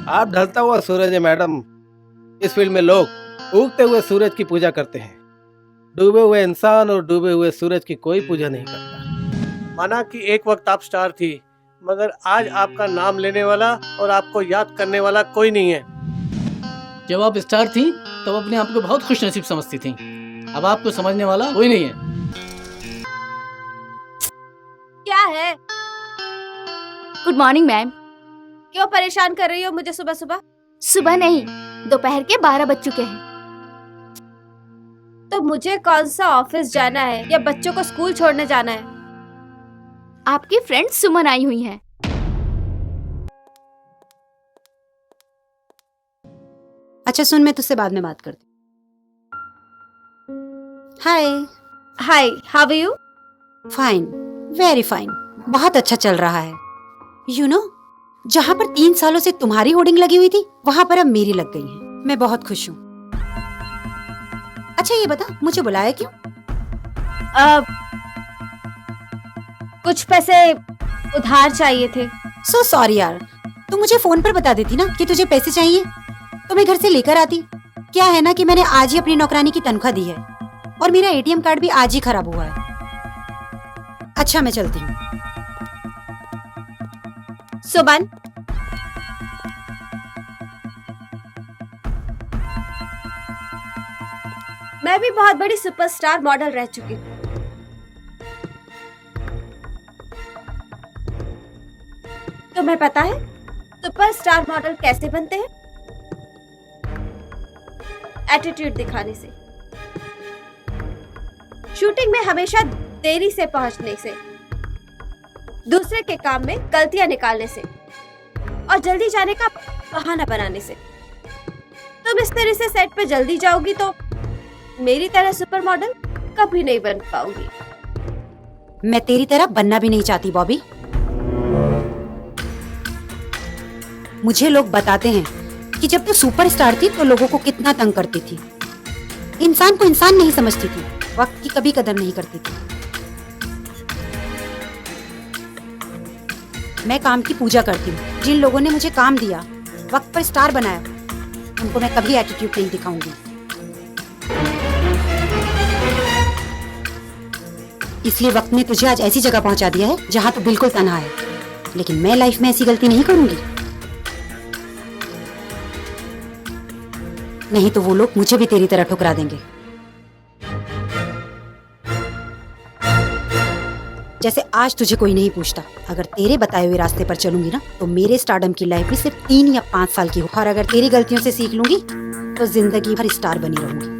आप ढलता हुआ सूरज है मैडम। इस फील्ड में लोग उगते हुए सूरज की पूजा करते हैं। डूबे हुए इंसान और डूबे हुए सूरज की कोई पूजा नहीं करता। माना कि एक वक्त आप स्टार थी, मगर आज आपका नाम लेने वाला और आपको याद करने वाला कोई नहीं है। जब आप स्टार थी तब अपने आप को बहुत खुश नसीब समझती थी। अब आपको समझने वाला कोई नहीं है। क्या है? Good morning ma'am. क्यों परेशान कर रही हो मुझे सुबह सुबह? सुबह नहीं, दोपहर के 12 बज चुके हैं। तो मुझे कौन सा ऑफिस जाना है या बच्चों को स्कूल छोड़ने जाना है? आपकी फ्रेंड सुमन आई हुई हैं। अच्छा सुन, मैं तुझसे बाद में बात करती हूँ। Hi. Hi, how are you? Fine, very fine, बहुत अच्छा चल रहा है। यू नो, जहाँ पर 3 सालों से तुम्हारी होर्डिंग लगी हुई थी वहाँ पर अब मेरी लग गई है। मैं बहुत खुश हूँ। अच्छा ये बता, मुझे बुलाया क्यों? कुछ पैसे उधार चाहिए थे। सो सॉरी यार, तू मुझे फोन पर बता देती ना कि तुझे पैसे चाहिए तो मैं घर से लेकर आती। क्या है ना कि मैंने आज ही अपनी नौकरानी की तनख्वाह दी है और मेरा एटीएम कार्ड भी आज ही खराब हुआ है। अच्छा मैं चलती हूँ। सुमन, मैं भी बहुत बड़ी सुपरस्टार मॉडल रह चुकी हूँ। तुम्हें पता है सुपरस्टार मॉडल कैसे बनते हैं? एटीट्यूड दिखाने से, शूटिंग में हमेशा देरी से पहुंचने से, दूसरे के काम में गलतियां निकालने से और जल्दी जाने का बहाना बनाने से। तुम इस तरह से सेट पे जल्दी जाओगी तो मेरी तरह सुपर मॉडल कभी नहीं बन पाओगी। मैं तेरी तरह बनना भी नहीं चाहती बॉबी। मुझे लोग बताते हैं कि जब तू सुपरस्टार थी तो लोगों को कितना तंग करती थी, इंसान को इंसान नहीं समझती थी, वक्त की कभी कदर नहीं करती थी। मैं काम की पूजा करती हूँ। जिन लोगों ने मुझे काम दिया, वक्त पर स्टार बनाया, उनको मैं कभी एटीट्यूड नहीं दिखाऊंगी। इसलिए वक्त ने तुझे आज ऐसी जगह पहुंचा दिया है जहां तू बिल्कुल तन्हा है, लेकिन मैं लाइफ में ऐसी गलती नहीं करूंगी। नहीं तो वो लोग मुझे भी तेरी तरह ठुकरा देंगे। जैसे आज तुझे कोई नहीं पूछता, अगर तेरे बताए हुए रास्ते पर चलूंगी ना तो मेरे स्टारडम की लाइफ भी सिर्फ 3 या 5 साल की हो, और अगर तेरी गलतियों से सीख लूंगी तो जिंदगी भर स्टार बनी रहूंगी।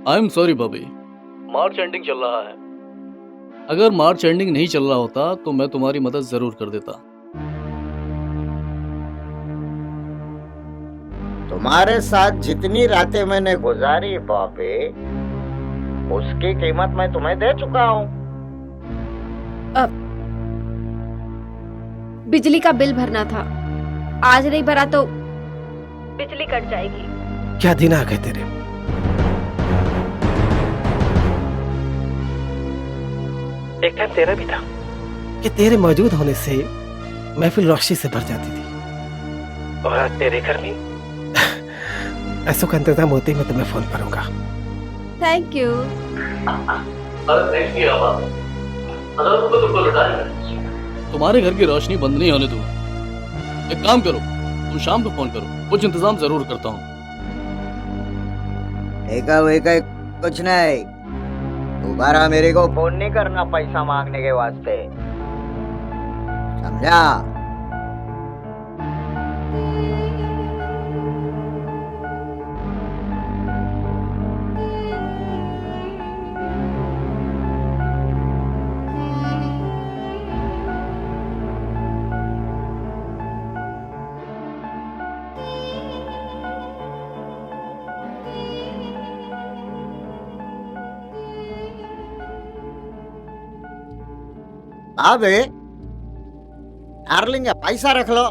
I am sorry Bobby, March ending चल रहा है। अगर मार्च एंडिंग नहीं चल रहा होता तो मैं तुम्हारी मदद जरूर कर देता। तुम्हारे साथ जितनी रातें मैंने गुजारी बॉबी, उसकी कीमत मैं तुम्हें दे चुका हूँ। बिजली का बिल भरना था, आज नहीं भरा तो बिजली कट जाएगी। क्या दिन आ गए तेरे। एक टाइम तेरा भी था कि तेरे मौजूद होने से महफिल रोशनी से भर जाती थी, और आज तेरे घर में ऐसों का इंतजाम होते ही मैं तुम्हें फोन करूंगा। Thank you. तुम्हारे घर की रोशनी बंद नहीं होने दूंगा। एक काम करो, तुम शाम को फोन करो, कुछ इंतजाम जरूर करता हूँ। एक कुछ नहीं, दोबारा मेरे को फोन नहीं करना पैसा मांगने के वास्ते, समझा? अबे डार्लिंग, पैसा रख लो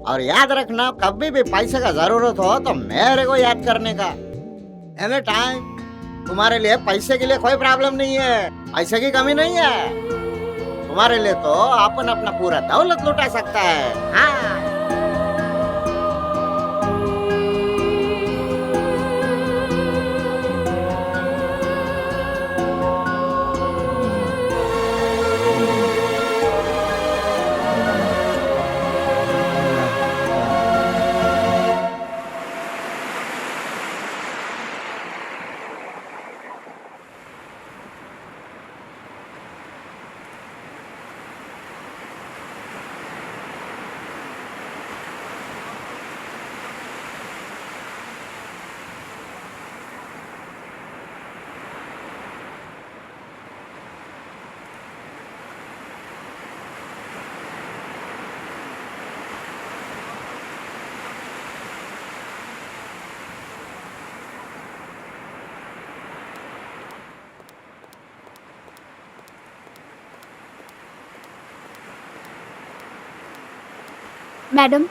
और याद रखना, कभी भी पैसे का जरूरत हो तो मेरे को याद करने का। Any time. तुम्हारे लिए पैसे के लिए कोई प्रॉब्लम नहीं है, पैसे की कमी नहीं है। तुम्हारे लिए तो अपन अपना पूरा दौलत लुटा सकता है। हाँ। मैडम,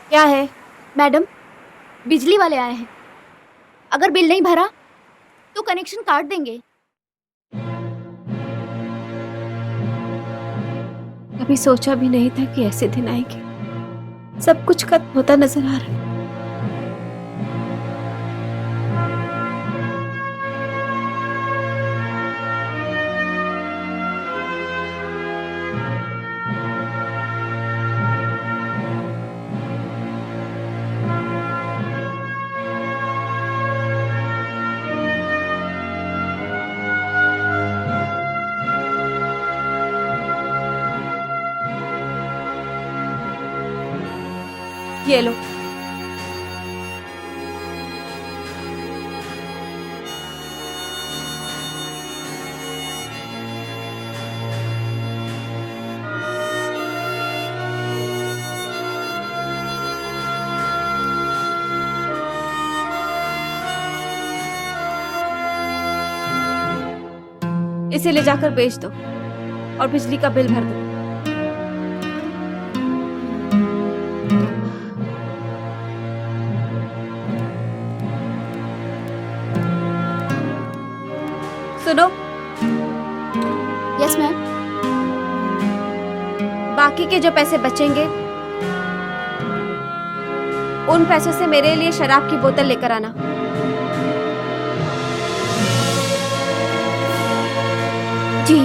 क्या है? मैडम, बिजली वाले आए हैं। अगर बिल नहीं भरा तो कनेक्शन काट देंगे। कभी सोचा भी नहीं था कि ऐसे दिन आएंगे। सब कुछ खत्म होता नजर आ रहा है। ये लो। इसे ले जाकर बेच दो और बिजली का बिल भर दो। सुनो, यस मैम। बाकी के जो पैसे बचेंगे उन पैसों से मेरे लिए शराब की बोतल लेकर आना। जी।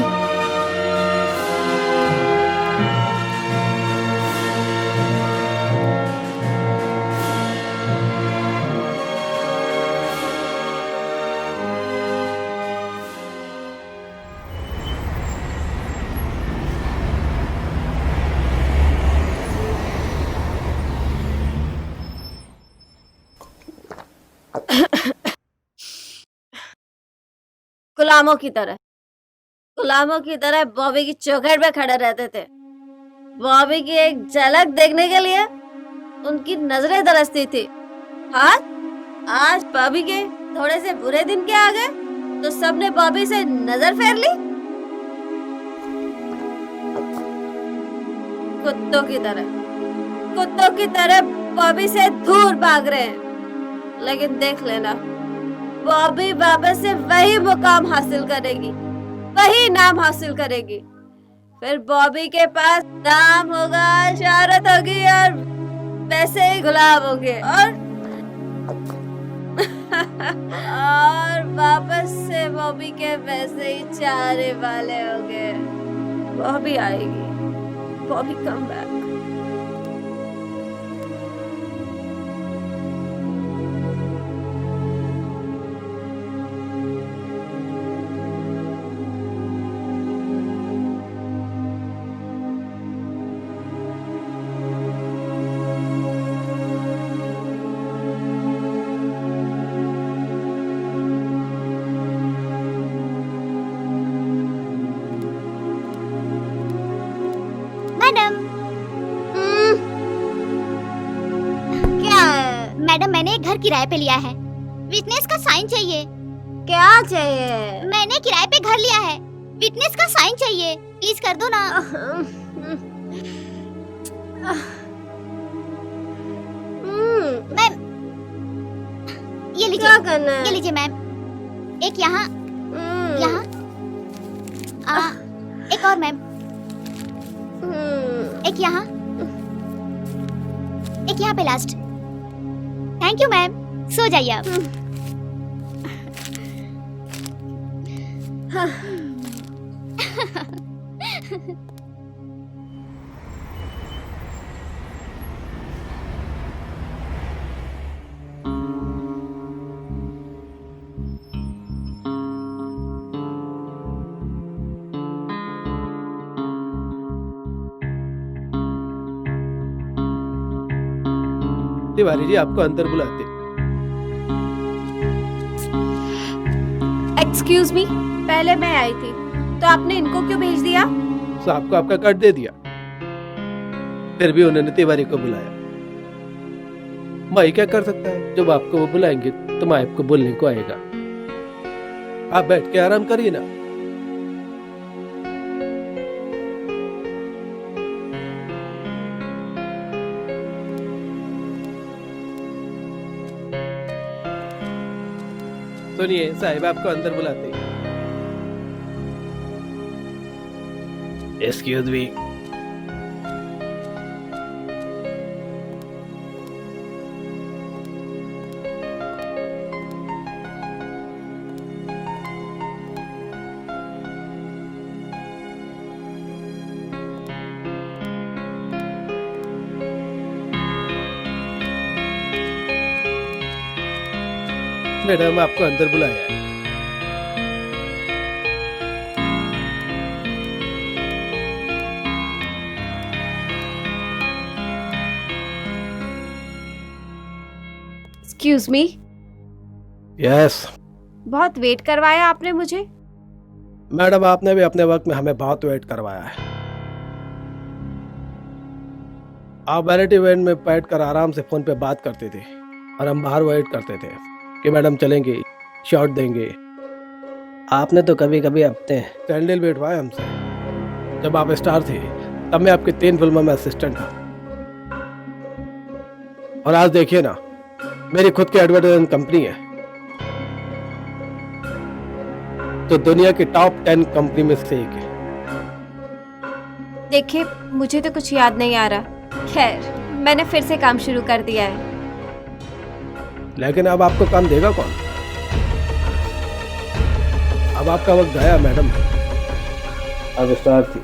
गुलामों की तरह बॉबी की चौखट पे खड़े रहते थे। बॉबी की एक झलक देखने के लिए उनकी नजरें तरसती थी। आज बॉबी के थोड़े से बुरे दिन के आ गए तो सबने बॉबी से नजर फेर ली। कुत्तों की तरह बॉबी से दूर भाग रहे हैं। लेकिन देख लेना, बॉबी वापस से वही मुकाम हासिल करेगी, वही नाम हासिल करेगी। फिर बॉबी के पास नाम होगा, शोहरत होगी और पैसे ही गुलाब होंगे और वापस से बॉबी के पैसे ही चाहने वाले होंगे। बॉबी आएगी, बॉबी कम बैक। मैडम, मैंने एक घर किराए पे लिया है। विटनेस का साइन चाहिए। क्या चाहिए? मैंने किराए पे घर लिया है, विटनेस का साइन चाहिए, प्लीज कर दो ना। मैम ये लीजिए। क्या करना है? ये लीजिए मैम, एक यहाँ यहाँ एक और मैम, एक यहाँ, एक यहाँ पे लास्ट। थैंक यू मैम, सो जाइए आप। तिवारी जी आपको अंदर बुलाते। एक्सक्यूज मी, पहले मैं आई थी तो आपने इनको क्यों भेज दिया? साहब को आपका कार्ड दे दिया, फिर भी उन्होंने तिवारी को बुलाया। मैं क्या कर सकता है, जब आपको वो बुलाएंगे तो मैं आपको बोलने को आएगा। आप बैठ के आराम करिए ना। सुनिए साहिब आपको अंदर बुलाते हैं। Excuse me. मैडम आपको अंदर बुलाया है। एक्सक्यूज मी, यस बहुत वेट करवाया आपने मुझे। मैडम, आपने भी अपने वक्त में हमें बहुत वेट करवाया है। आप वैरायटी इवेंट में बैठ कर आराम से फोन पे बात करते थे और हम बाहर वेट करते थे कि मैडम चलेंगे, शॉट देंगे। आपने तो कभी कभी अपने सैंडल बैठवाए हमसे। जब आप स्टार थे तब मैं आपकी 3 फिल्मों में असिस्टेंट था, और आज देखिए ना, मेरी खुद की एडवर्टाइजमेंट कंपनी है तो दुनिया की टॉप 10 कंपनी में से एक है। देखिए, मुझे तो कुछ याद नहीं आ रहा। खैर, मैंने फिर से काम शुरू कर दिया है। लेकिन अब आपको काम देगा कौन? अब आपका वक्त गया मैडम। अब स्टार थी,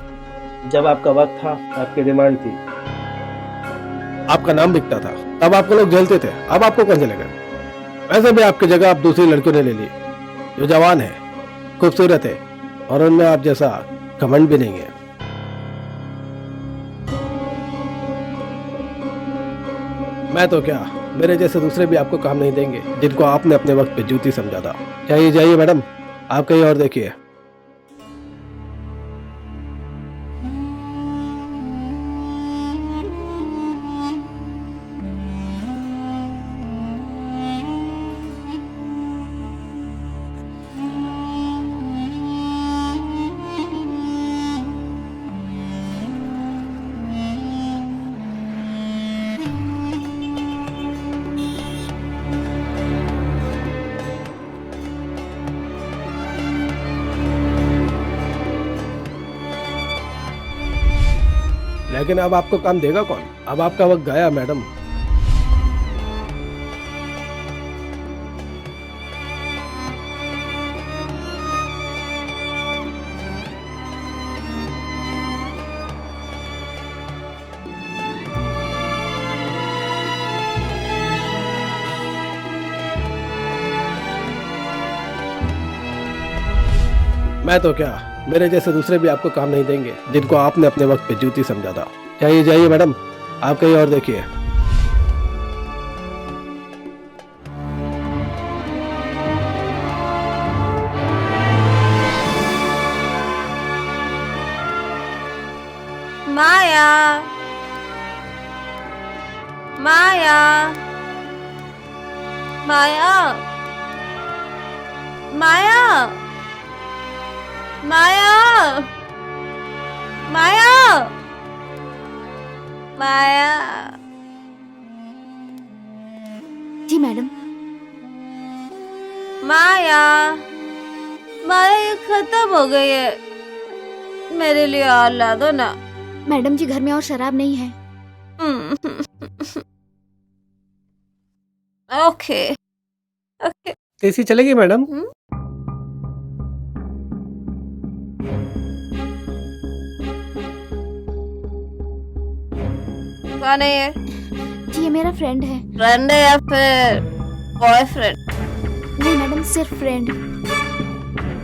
जब आपका वक्त था, आपकी डिमांड थी, आपका नाम बिकता था, तब आपको लोग झेलते थे। अब आपको कौन झेलेगा? वैसे भी आपकी जगह आप दूसरी लड़कियों ने ले ली, जो जवान है, खूबसूरत है, और उनमें आप जैसा घमंड भी नहीं है। मैं तो क्या, मेरे जैसे दूसरे भी आपको काम नहीं देंगे जिनको आपने अपने वक्त पे जूती समझा था। जाइए जाइए मैडम, आप कहीं और देखिए। लेकिन अब आपको काम देगा कौन? अब आपका वक्त गया मैडम। मैं तो क्या, मेरे जैसे दूसरे भी आपको काम नहीं देंगे जिनको आपने अपने वक्त पे जूती समझा था। जाइए जाइए मैडम, आप कहीं और देखिए। माया, माया, माया, माया, माया, माया, माया। जी मैडम। माया, माया ये खत्म हो गई है, मेरे लिए और ला दो ना। मैडम जी घर में और शराब नहीं है। Okay okay. एसी चलेगी मैडम? कौन है ये? जी ये मेरा फ्रेंड है। फ्रेंड है या फिर बॉयफ्रेंड? नहीं मैडम, सिर्फ फ्रेंड।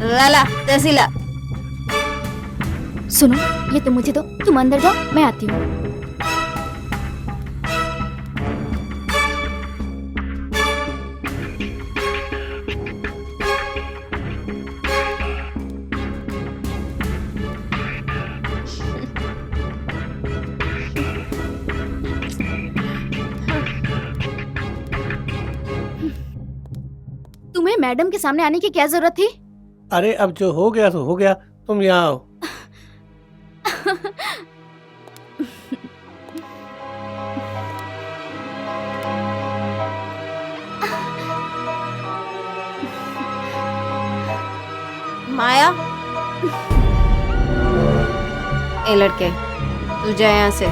लाला देसी ला। सुनो, ये तुम मुझे दो, तुम अंदर जाओ, मैं आती हूँ। तुम्हें मैडम के सामने आने की क्या जरूरत थी? अरे अब जो हो गया तो हो गया, तुम यहाँ आओ। माया, ए लड़के, तू जा यहाँ से।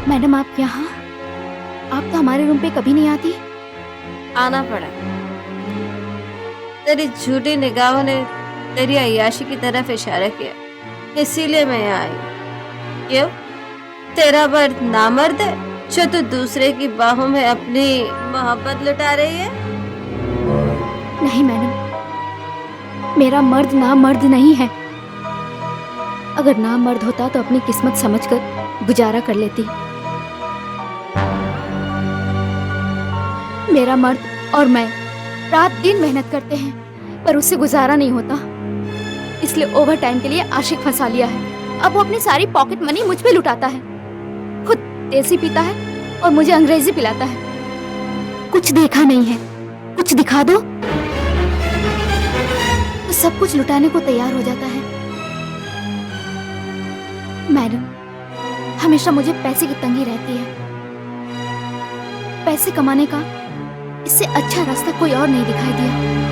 मैडम आप यहाँ? आप तो हमारे रूम पे कभी नहीं आती। आना पड़ा, तेरी झूठी निगाहों ने तेरी अय्याशी की तरफ इशारा किया, इसीलिए मैं यहाँ आई। क्यों? तेरा मर्द नामर्द है जो तू दूसरे की बाहों में अपनी मोहब्बत लुटा रही है? नहीं मैडम, मेरा मर्द ना मर्द नहीं है। अगर ना मर्द होता तो अपनी किस्मत समझकर गुजारा कर लेती। मेरा मर्द और मैं रात दिन मेहनत करते हैं, पर उससे गुजारा नहीं होता, इसलिए ओवर टाइम के लिए आशिक फंसा लिया है। अब वो अपनी सारी पॉकेट मनी मुझ पे लुटाता है, खुद देसी पीता है और मुझे अंग्रेजी पिलाता है। कुछ देखा नहीं है, कुछ दिखा दो तो सब कुछ लुटाने को तैयार हो जाता है। मैडम, हमेशा मुझे पैसे की तंगी रहती है। पैसे कमाने का इससे अच्छा रास्ता कोई और नहीं दिखाई दिया।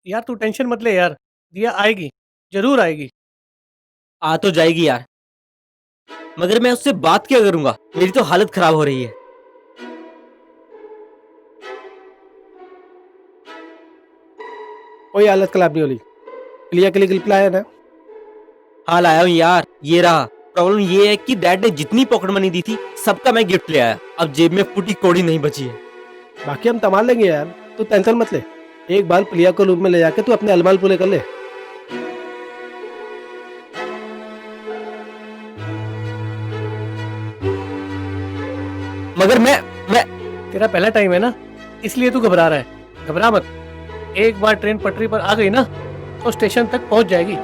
यार तू टेंशन मत ले यार, दिया आएगी, जरूर आएगी। आ तो जाएगी यार, मगर मैं उससे बात क्या करूंगा? मेरी तो हालत खराब हो रही है। कोई हालत खराब नहीं होली। प्रिया के लिए गिफ्ट लाया ना? हाल आया हूँ यार, ये रहा। प्रॉब्लम ये है कि डैड ने जितनी पॉकेट मनी दी थी सबका मैं गिफ्ट ले आया। अब जेब में फूटी कौड़ी नहीं बची है। बाकी हम संभाल लेंगे यार, तू टेंशन मत ले। एक बार प्रिया को रूम में ले जाके तू अपने अलमाल पूरे कर ले। मगर मैं तेरा पहला टाइम है ना, इसलिए तू घबरा रहा है। घबरा मत, एक बार ट्रेन पटरी पर आ गई ना तो स्टेशन तक पहुंच जाएगी।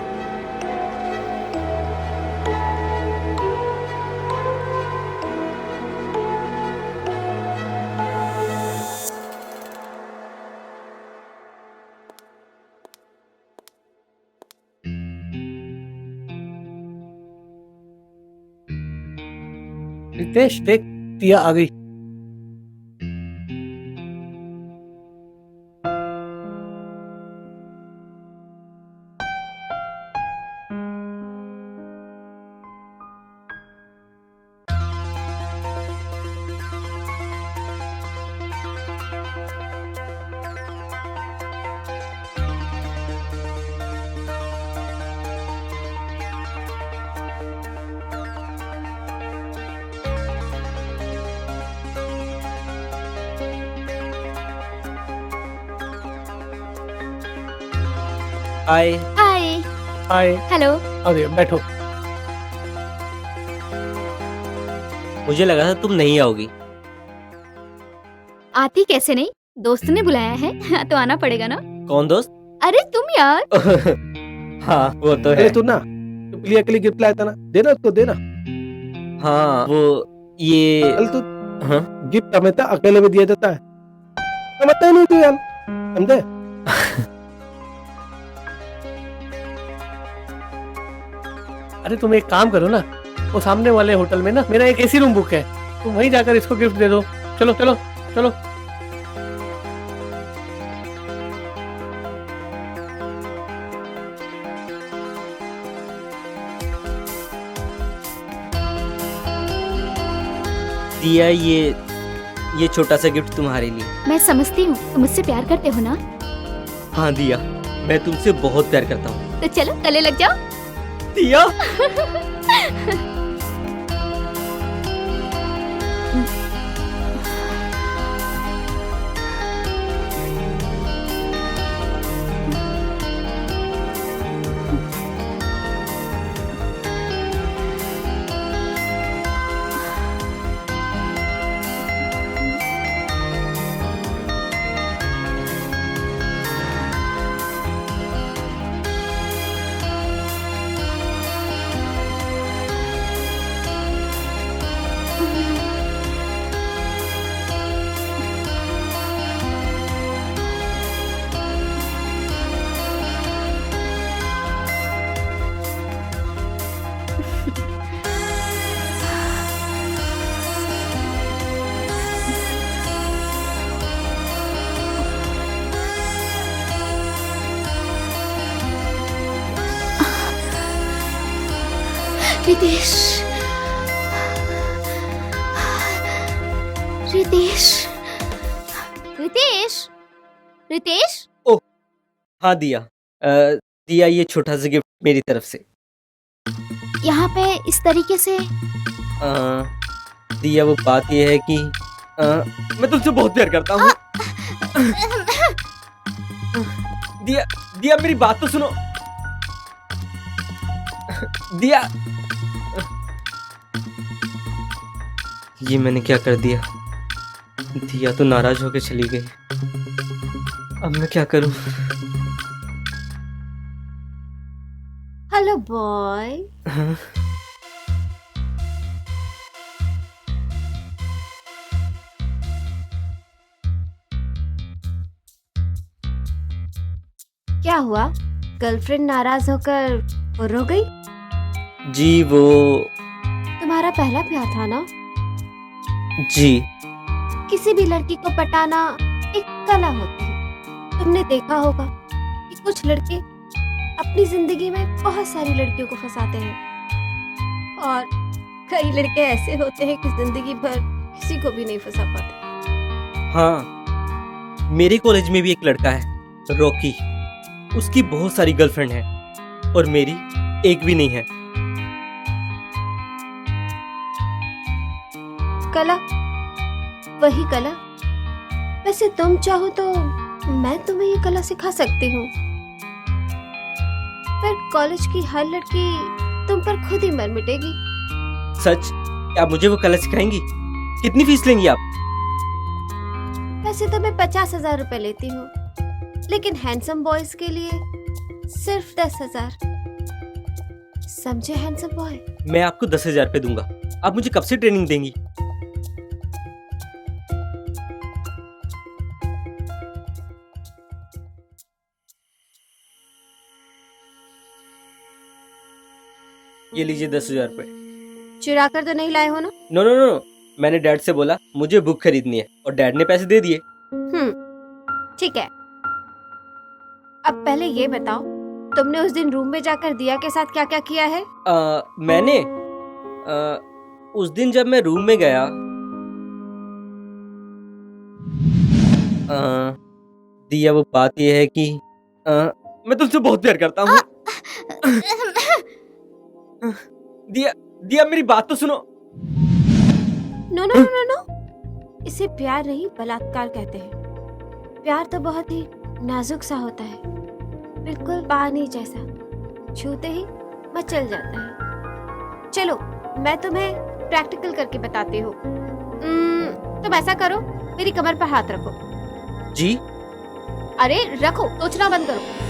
रितेश देख, दिया आ गई। हाय। हाय। हाय। हेलो। अरे बैठो। मुझे लगा था तुम नहीं आओगी। आती कैसे नहीं, दोस्त ने बुलाया है तो आना पड़ेगा ना। कौन दोस्त? अरे तुम यार। हाँ वो तो है। अरे तू ना लिए अकेले गिफ्ट लाया था ना, देना उसको देना। हाँ वो ये कल तू हाँ गिफ्ट हमेशा अकेले में दिया जाता है, समझता ही नहीं तू यार, समझे? अरे तुम एक काम करो ना, वो सामने वाले होटल में ना मेरा एक एसी रूम बुक है, तुम वहीं जाकर इसको गिफ्ट दे दो। चलो चलो चलो। दिया, ये छोटा सा गिफ्ट तुम्हारे लिए। मैं समझती हूँ तुम मुझसे प्यार करते हो ना, हाँ दिया, मैं तुमसे बहुत प्यार करता हूँ। तो चलो गले लग जाओ। दिया रितेश, रितेश, रितेश, रितेश। हाँ दिया, दिया ये छोटा सा गिफ्ट मेरी तरफ से। यहाँ पे इस तरीके से दिया वो बात ये है कि मैं तुमसे बहुत प्यार करता हूँ। दिया, दिया मेरी बात तो सुनो। दिया, ये मैंने क्या कर दिया? दिया तो नाराज होकर चली गई, अब मैं क्या करूं? Hello boy. हाँ? क्या हुआ, गर्लफ्रेंड नाराज होकर बुर हो गई? जी वो तुम्हारा पहला प्यार था ना? जी किसी भी लड़की को पटाना एक कला होती है। तुमने देखा होगा कि कुछ लड़के अपनी जिंदगी में बहुत सारी लड़कियों को फंसाते हैं और कई लड़के ऐसे होते हैं कि जिंदगी भर किसी को भी नहीं फंसा पाते। हाँ, मेरे कॉलेज में भी एक लड़का है रॉकी, उसकी बहुत सारी गर्लफ्रेंड है और मेरी एक भी नहीं है। कला, वही कला। वैसे तुम चाहो तो मैं तुम्हें ये कला सिखा सकती हूँ, पर कॉलेज की हर लड़की तुम पर खुद ही मर मिटेगी। सच? क्या मुझे वो कला सिखाएंगी? कितनी फीस लेंगी आप? वैसे तो मैं 50,000 रुपए लेती हूँ, लेकिन हैंडसम बॉयज के लिए सिर्फ 10,000। समझे हैंडसम बॉय? मैं आपको 10,000 रुपए दूंगा। आप मुझे कब से ट्रेनिंग देंगी? ये लीजिए 10,000 रुपए। चुरा कर तो नहीं लाए हो ना? नो नो नो, मैंने डैड से बोला मुझे बुक खरीदनी है और डैड ने पैसे दे दिए। ठीक है। अब पहले ये बताओ, तुमने उस दिन रूम में जाकर दिया के साथ क्या क्या किया है? मैंने उस दिन जब मैं रूम में गया, दिया वो बात ये है कि मैं तुमसे बहुत प्यार करता हूँ। दिया, दिया मेरी बात तो सुनो। नो नो नो नो, इसे प्यार नहीं बलात्कार कहते हैं। प्यार तो बहुत ही नाजुक सा होता है। बिल्कुल पानी जैसा, छूते ही मचल जाता है। चलो मैं तुम्हें प्रैक्टिकल करके बताती हूँ। तुम ऐसा करो, मेरी कमर पर हाथ रखो। जी अरे रखो, सोचना बंद करो।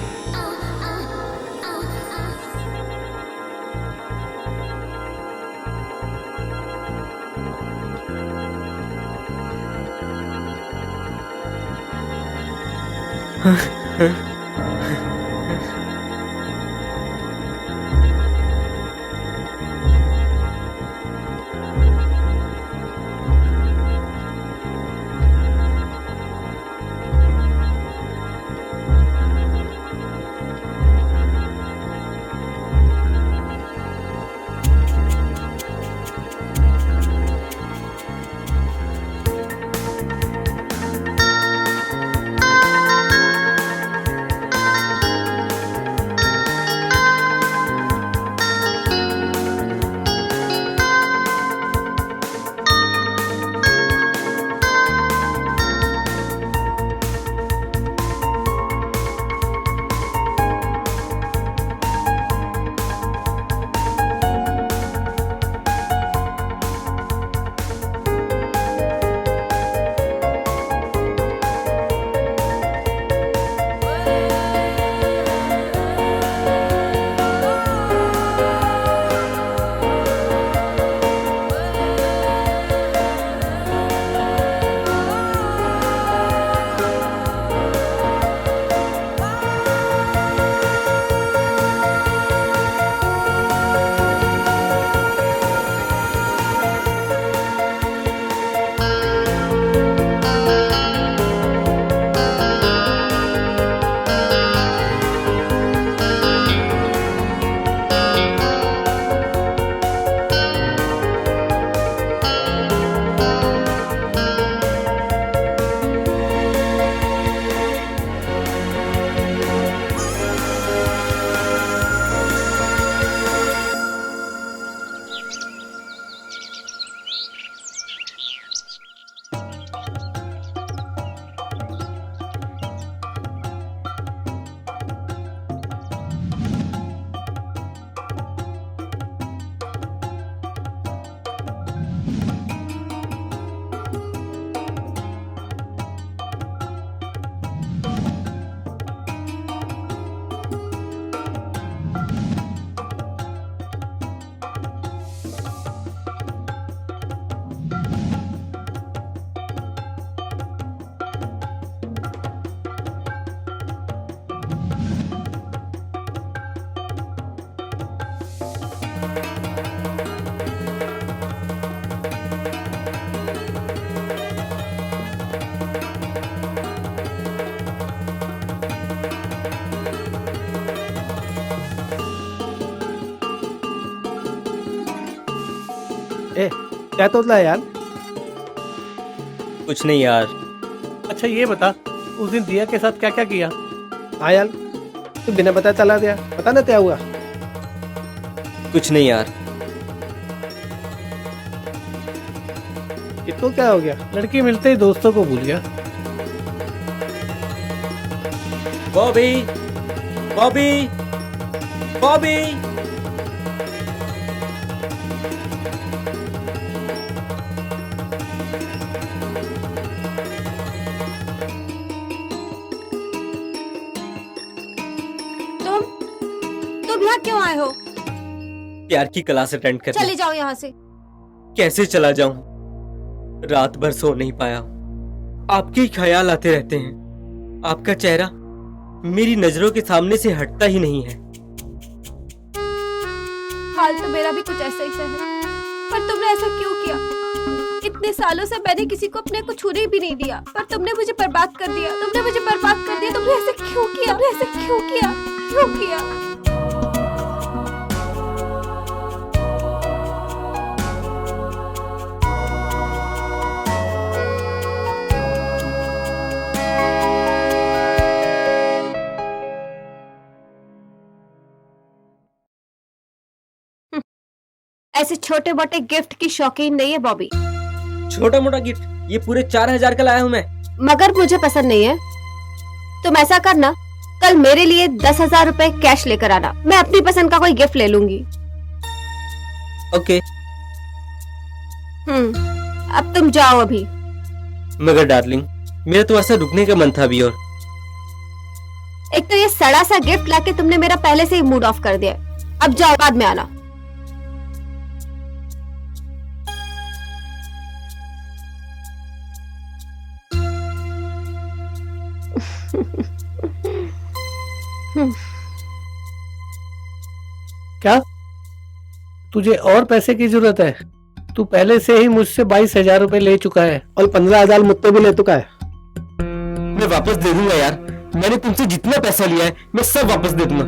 ए क्या तोतला है यार? कुछ नहीं यार। अच्छा ये बता, उस दिन दिया के साथ क्या क्या किया? हाँ यार, तू बिना बताए चला गया, पता ना क्या हुआ। कुछ नहीं यार। इसको क्या हो गया? लड़की मिलते ही दोस्तों को भूल गया। बॉबी बॉबी बॉबी तुम यहाँ क्यों आए हो? प्यार की क्लास अटेंड करने। चले जाओ यहाँ से। कैसे चला जाऊं? रात भर सो नहीं पाया। आपके ही ख्याल आते रहते हैं। आपका चेहरा मेरी नजरों के सामने से हटता ही नहीं है। हाल तो मेरा भी कुछ ऐसा ही है, पर तुमने ऐसा क्यों किया? इतने सालों से मैंने किसी को अपने को छूने भी नहीं दिया, पर तुमने मुझे बर्बाद कर दिया। तुमने मुझे बर्बाद कर दिया। तुमने ऐसे क्यों किया? तुमने ऐसे क्यों किया? क्यों किया? ऐसे छोटे मोटे गिफ्ट की शौकीन नहीं है बॉबी। छोटा मोटा गिफ्ट? ये पूरे 4000 का लाया हूं मैं। मगर मुझे पसंद नहीं है। तुम ऐसा करना, कल मेरे लिए 10,000 रुपए कैश लेकर आना। मैं अपनी पसंद का कोई गिफ्ट ले लूंगी। ओके। अब तुम जाओ अभी। मगर डार्लिंग, मेरा तो ऐसा रुकने का मन था अभी। और एक तो ये सड़ा सा गिफ्ट लाके तुमने मेरा पहले से ही मूड ऑफ कर दिया। अब जाओ, बाद में आना। क्या तुझे और पैसे की जरूरत है? तू पहले से ही मुझसे 22,000 रुपए ले चुका है। और 15,000 मुझसे भी ले चुका है। मैं वापस दे दूंगा यार। मैंने तुमसे जितना पैसा लिया है मैं सब वापस दे दूंगा,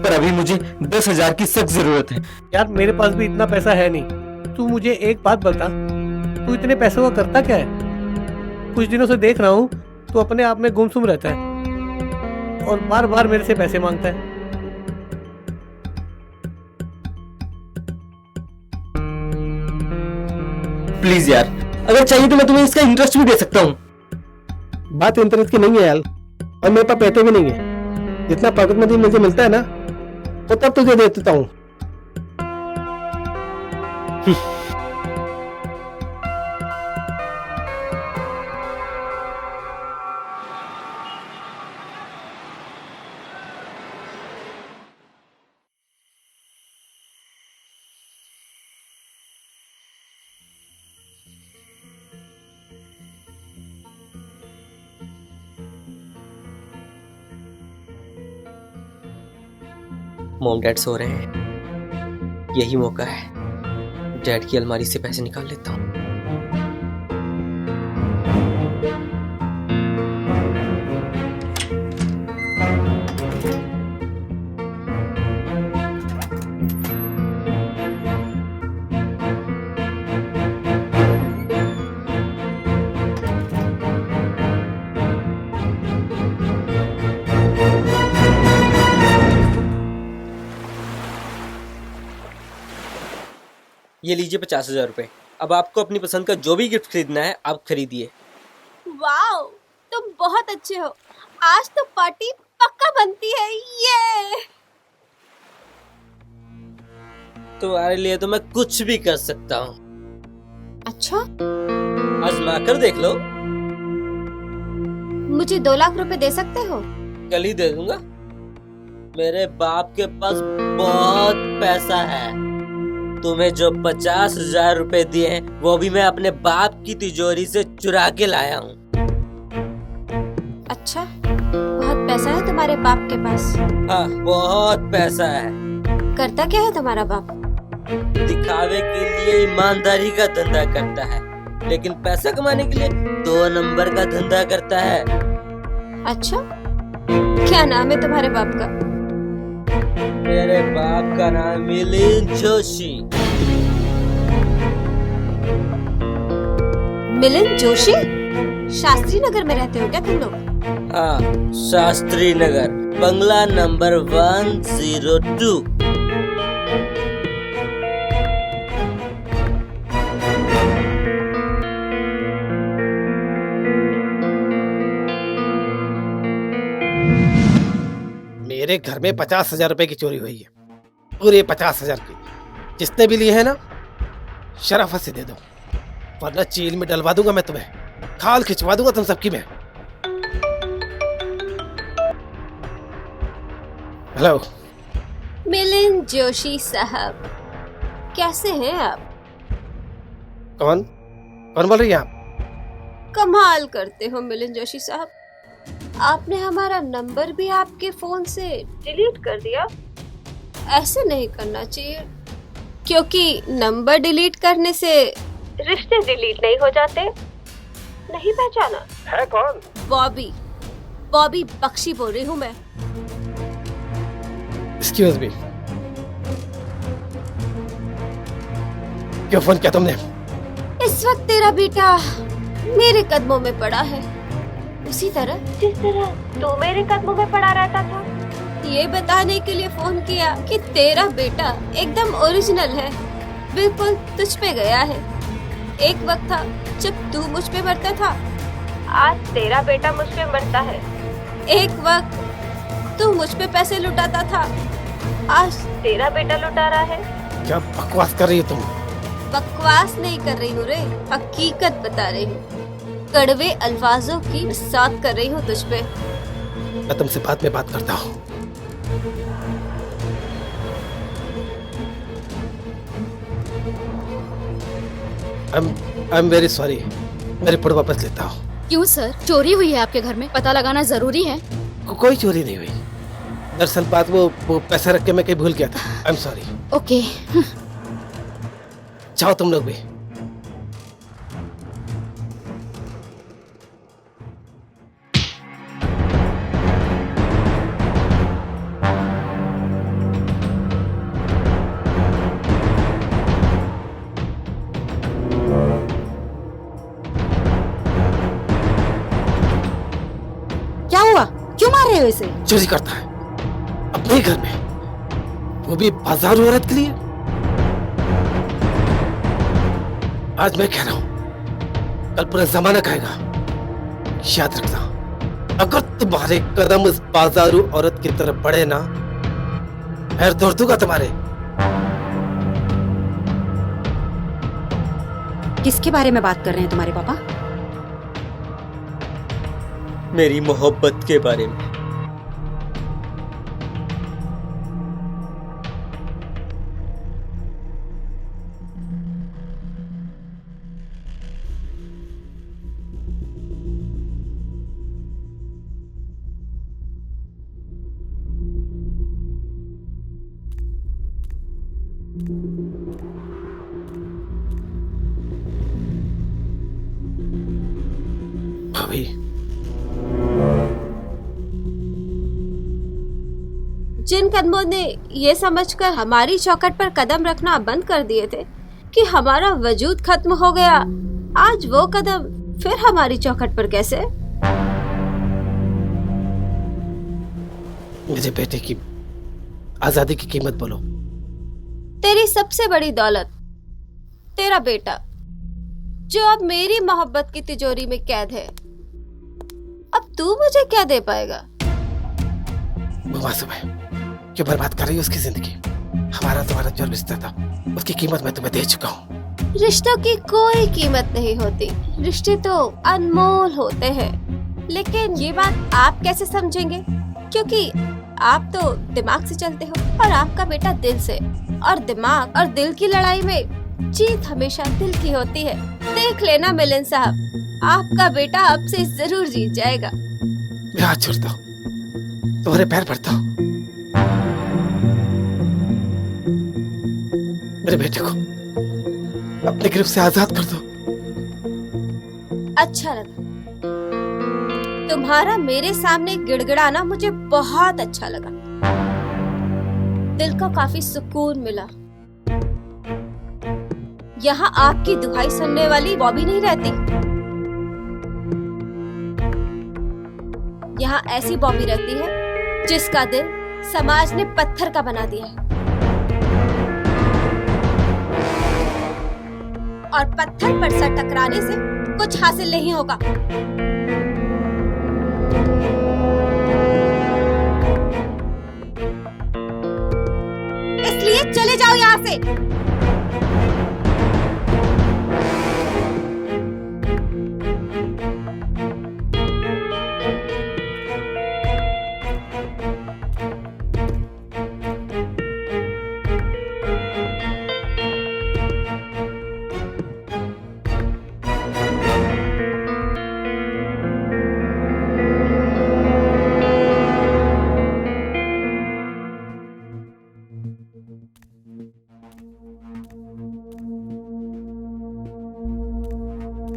पर अभी मुझे 10,000 की सख्त जरूरत है। यार मेरे पास भी इतना पैसा है नहीं। तू मुझे एक बात बता, तू इतने पैसों का करता क्या है? कुछ दिनों से देख रहा हूँ तू अपने आप में गुमसुम रहता है और बार बार मेरे से पैसे मांगता है। प्लीज यार, अगर चाहिए तो मैं तुम्हें इसका इंटरेस्ट भी दे सकता हूँ। बात इंटरेस्ट की नहीं है यार, और मेरे पास पैसे भी नहीं है। जितना पॉकेट मनी मुझे मिलता है ना, वो तब तुझे दे देता हूँ। मॉम डैड सो रहे हैं, यही मौका है। डैड की अलमारी से पैसे निकाल लेता हूँ। ये लीजिए 50,000 रुपए। अब आपको अपनी पसंद का जो भी गिफ्ट खरीदना है आप खरीदिए। वाओ, तुम बहुत अच्छे हो। आज तो पार्टी पक्का बनती है। ये तुम्हारे लिए तो मैं कुछ भी कर सकता हूँ। अच्छा, आजमा कर देख लो। मुझे 2 लाख रुपए दे सकते हो? कल ही दे दूंगा। मेरे बाप के पास बहुत पैसा है। तुम्हें जो 50,000 रुपए दिए हैं वो भी मैं अपने बाप की तिजोरी से चुरा के लाया हूँ। अच्छा, बहुत पैसा है तुम्हारे बाप के पास? हाँ, बहुत पैसा है। करता क्या है तुम्हारा बाप? दिखावे के लिए ईमानदारी का धंधा करता है, लेकिन पैसा कमाने के लिए 2 नंबर का धंधा करता है। अच्छा, क्या नाम है तुम्हारे बाप का? मेरे बाप का नाम मिलिंद जोशी। मिलिंद जोशी? शास्त्री नगर में रहते हो क्या तुम लोग? हाँ, शास्त्री नगर, बंगला नंबर 102। मेरे घर में 50,000 रुपए की चोरी हुई है, पूरे 50,000 की। जिसने भी लिए है ना, शराफत से दे दो, वरना जेल में डलवा दूंगा मैं तुम्हें, खाल खिंचवा दूंगा तुम सबकी मैं। हेलो मिलिंद जोशी साहब, कैसे हैं आप? कौन कौन बोल रही है आप? कमाल करते हो मिलिंद जोशी साहब, आपने हमारा नंबर भी आपके फोन से डिलीट कर दिया। ऐसे नहीं करना चाहिए, क्योंकि नंबर डिलीट करने से रिश्ते डिलीट नहीं हो जाते। नहीं पहचाना? है कौन? बॉबी बख्शी बोल रही हूँ मैं। एक्सक्यूज मी, क्यों फोन किया तुमने? इस वक्त तेरा बेटा मेरे कदमों में पड़ा है, उसी तरह जिस तरह तू मेरे कदमों में पड़ा रहता था। ये बताने के लिए फोन किया कि तेरा बेटा एकदम ओरिजिनल है, बिल्कुल तुझ पे गया है। एक वक्त था जब तू मुझ पे मरता था, आज तेरा बेटा मुझ पे मरता है। एक वक्त तू मुझ पे पैसे लुटाता था, आज तेरा बेटा लुटा रहा है। क्या बकवास कर रही हो तुम? बकवास नहीं कर रही हूँ रे, हकीकत बता रही हूँ। कड़वे अल्फाजों की बरसात कर रही हूँ तुझ पे। मैं तुमसे बाद में बात करता हूँ। I am very sorry. मेरे पुड़ वापस लेता हूँ। क्यों सर, चोरी हुई है आपके घर में, पता लगाना जरूरी है। कोई चोरी नहीं हुई। दरअसल बात वो पैसा रख के मैं कहीं भूल गया था। I am sorry. ओके। जाओ तुम लोग भी। क्या हुआ? क्यों मार रहे हो इसे? चोरी करता है अपने ही घर में, वो भी बाजारू औरत के लिए। आज मैं कह रहा हूं, कल पूरा जमाना कहेगा। याद रखना, अगर तुम्हारे कदम उस बाजारू औरत की तरफ बढ़े ना, पैर तोड़ दूंगा तुम्हारे। किसके बारे में बात कर रहे हैं तुम्हारे पापा? मेरी मोहब्बत के बारे में। भाभी, जिन कदमों ने ये समझकर हमारी चौखट पर कदम रखना बंद कर दिए थे कि हमारा वजूद खत्म हो गया, आज वो कदम फिर हमारी चौखट पर कैसे? मेरे बेटे की आजादी की कीमत बोलो। तेरी सबसे बड़ी दौलत तेरा बेटा, जो अब मेरी मोहब्बत की तिजोरी में कैद है। अब तू मुझे क्या दे पाएगा? वो मासूम है, क्यों बर्बाद कर रही है उसकी जिंदगी? हमारा तुम्हारा जो रिश्ता था, उसकी कीमत मैं तुम्हें दे चुका हूँ। रिश्तों की कोई कीमत नहीं होती, रिश्ते तो अनमोल होते हैं। लेकिन ये बात आप कैसे समझेंगे? क्योंकि आप तो दिमाग से चलते हो और आपका बेटा दिल से। और दिमाग और दिल की लड़ाई में जीत हमेशा दिल की होती है। देख लेना मिलन साहब, आपका बेटा अब से जरूर जीत जाएगा। मैं हाथ छोड़ता हूँ, तुम्हारे पैर पड़ता हूँ। मेरे बेटे को अपने गिरफ्त से आजाद कर दो। अच्छा लगा तुम्हारा मेरे सामने गिड़गिड़ाना, मुझे बहुत अच्छा लगा। दिल को काफी सुकून मिला। यहाँ आपकी दुहाई सुनने वाली बॉबी नहीं रहती। यहाँ ऐसी बॉबी रहती है जिसका दिल समाज ने पत्थर का बना दिया है, और पत्थर पर सर टकराने से कुछ हासिल नहीं होगा। इसलिए चले जाओ यहाँ से।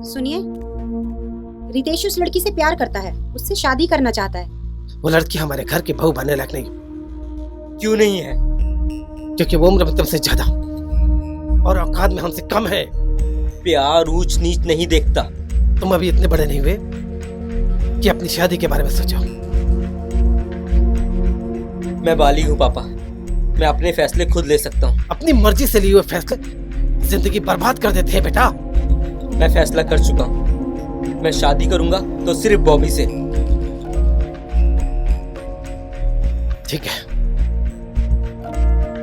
सुनिए, रितेश उस लड़की से प्यार करता है, उससे शादी करना चाहता है। वो लड़की हमारे घर की बहू बनने लायक नहीं, क्यों नहीं है? क्योंकि वो उम्र में तुमसे ज्यादा और औकात में हमसे कम है। प्यार ऊंच नीच नहीं देखता। तुम अभी इतने बड़े नहीं हुए कि अपनी शादी के बारे में सोचो। मैं बालिग हूँ पापा, मैं अपने फैसले खुद ले सकता हूँ। अपनी मर्जी से लिए हुए फैसले जिंदगी बर्बाद कर देते हैं बेटा। मैं फैसला कर चुका हूँ, मैं शादी करूंगा तो सिर्फ बॉबी से। ठीक है,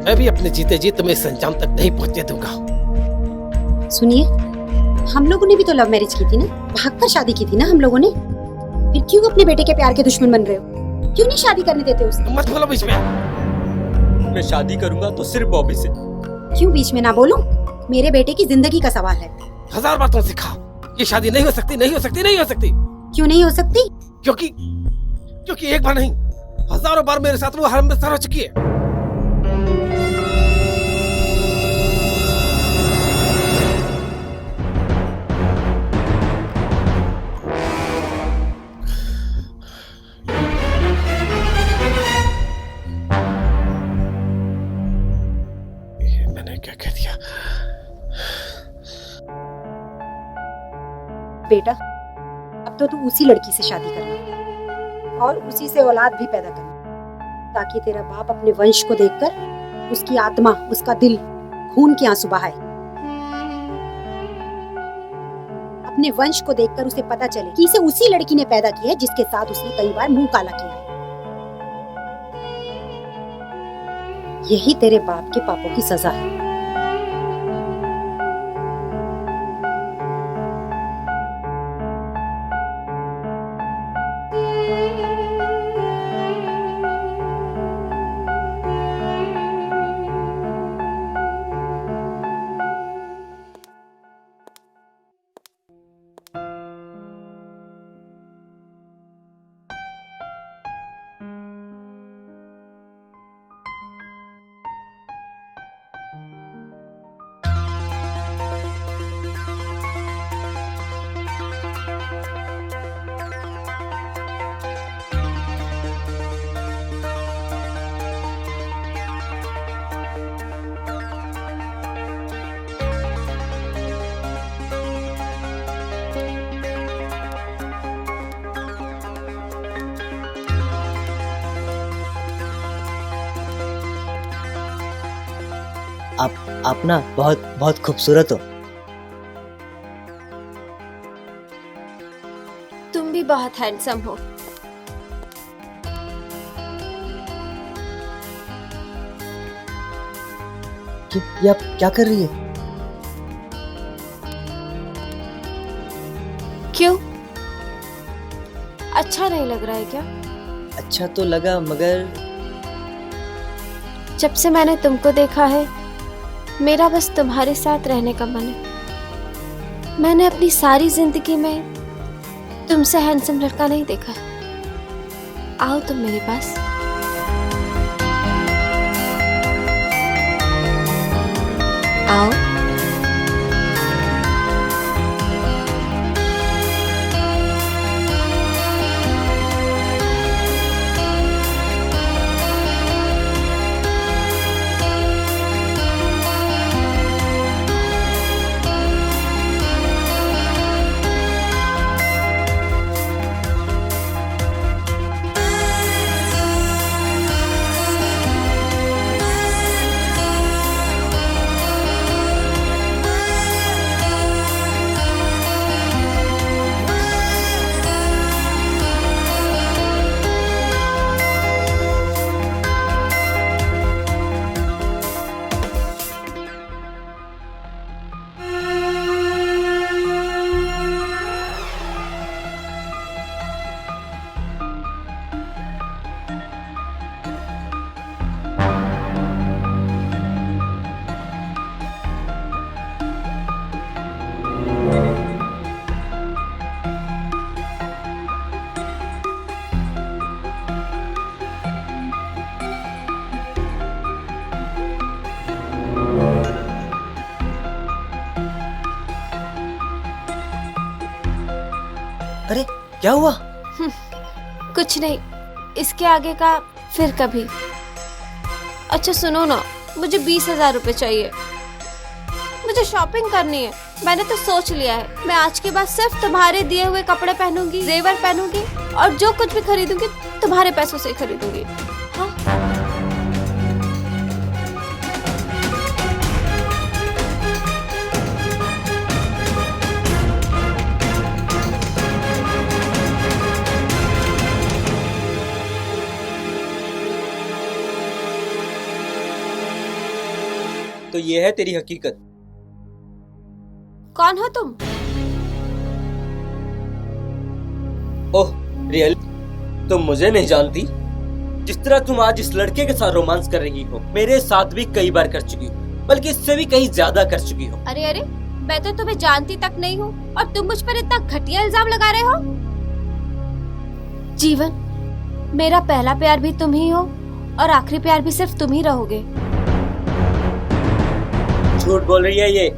मैं भी अपने जीते जी तुम्हें इस अंजाम तक नहीं पहुंचने दूंगा। सुनिए, हम लोगों ने भी तो लव मैरिज की थी ना, भागकर शादी की थी ना हम लोगों ने। फिर क्यों अपने बेटे के प्यार के दुश्मन बन रहे हो? क्यों नहीं शादी करने देते उसे? मत बोलो बीच में। मैं शादी करूंगा तो सिर्फ बॉबी से। क्यों बीच में ना बोलूं? मेरे बेटे की जिंदगी का सवाल है। 1000 बार तुम सिखा, ये शादी नहीं हो सकती, नहीं हो सकती, नहीं हो सकती। क्यों नहीं हो सकती? क्योंकि एक बार नहीं, हजारों बार मेरे साथ वो हरमदस्तर हो चुकी है। मैंने क्या कह दिया? बेटा, अब तो तू उसी लड़की से शादी करना और उसी से औलाद भी पैदा करना, ताकि तेरा बाप अपने वंश को देखकर उसकी आत्मा, उसका दिल खून के आंसू बहाए। अपने वंश को देखकर उसे पता चले कि इसे उसी लड़की ने पैदा किया है जिसके साथ उसने कई बार मुंह काला किया है। यही तेरे बाप के पापों की सजा है। आप ना बहुत बहुत खूबसूरत हो। तुम भी बहुत हैंडसम हो। ये आप क्या कर रही है? क्यों? अच्छा नहीं लग रहा है क्या? अच्छा तो लगा, मगर जब से मैंने तुमको देखा है, मेरा बस तुम्हारे साथ रहने का मन है। मैंने अपनी सारी जिंदगी में तुमसे हैंडसम लड़का नहीं देखा। आओ तुम मेरे पास। आओ। अरे क्या हुआ? कुछ नहीं, इसके आगे का फिर कभी। अच्छा सुनो ना, मुझे 20,000 रुपए चाहिए। मुझे शॉपिंग करनी है। मैंने तो सोच लिया है, मैं आज के बाद सिर्फ तुम्हारे दिए हुए कपड़े पहनूंगी, जेवर पहनूंगी और जो कुछ भी खरीदूंगी तुम्हारे पैसों से ही खरीदूंगी। हाँ? तो ये है तेरी हकीकत। कौन हो तुम? ओह रियल, तुम मुझे नहीं जानती? जिस तरह तुम आज इस लड़के के साथ रोमांस कर रही हो, मेरे साथ भी कई बार कर चुकी हो, बल्कि इससे भी कहीं ज्यादा कर चुकी हो। अरे अरे, मैं तो तुम्हें जानती तक नहीं हूँ और तुम मुझ पर इतना घटिया इल्जाम लगा रहे हो। जीवन, मेरा पहला प्यार भी तुम ही हो और आखिरी प्यार भी सिर्फ तुम ही रहोगे। झूठ बोल रही है ये।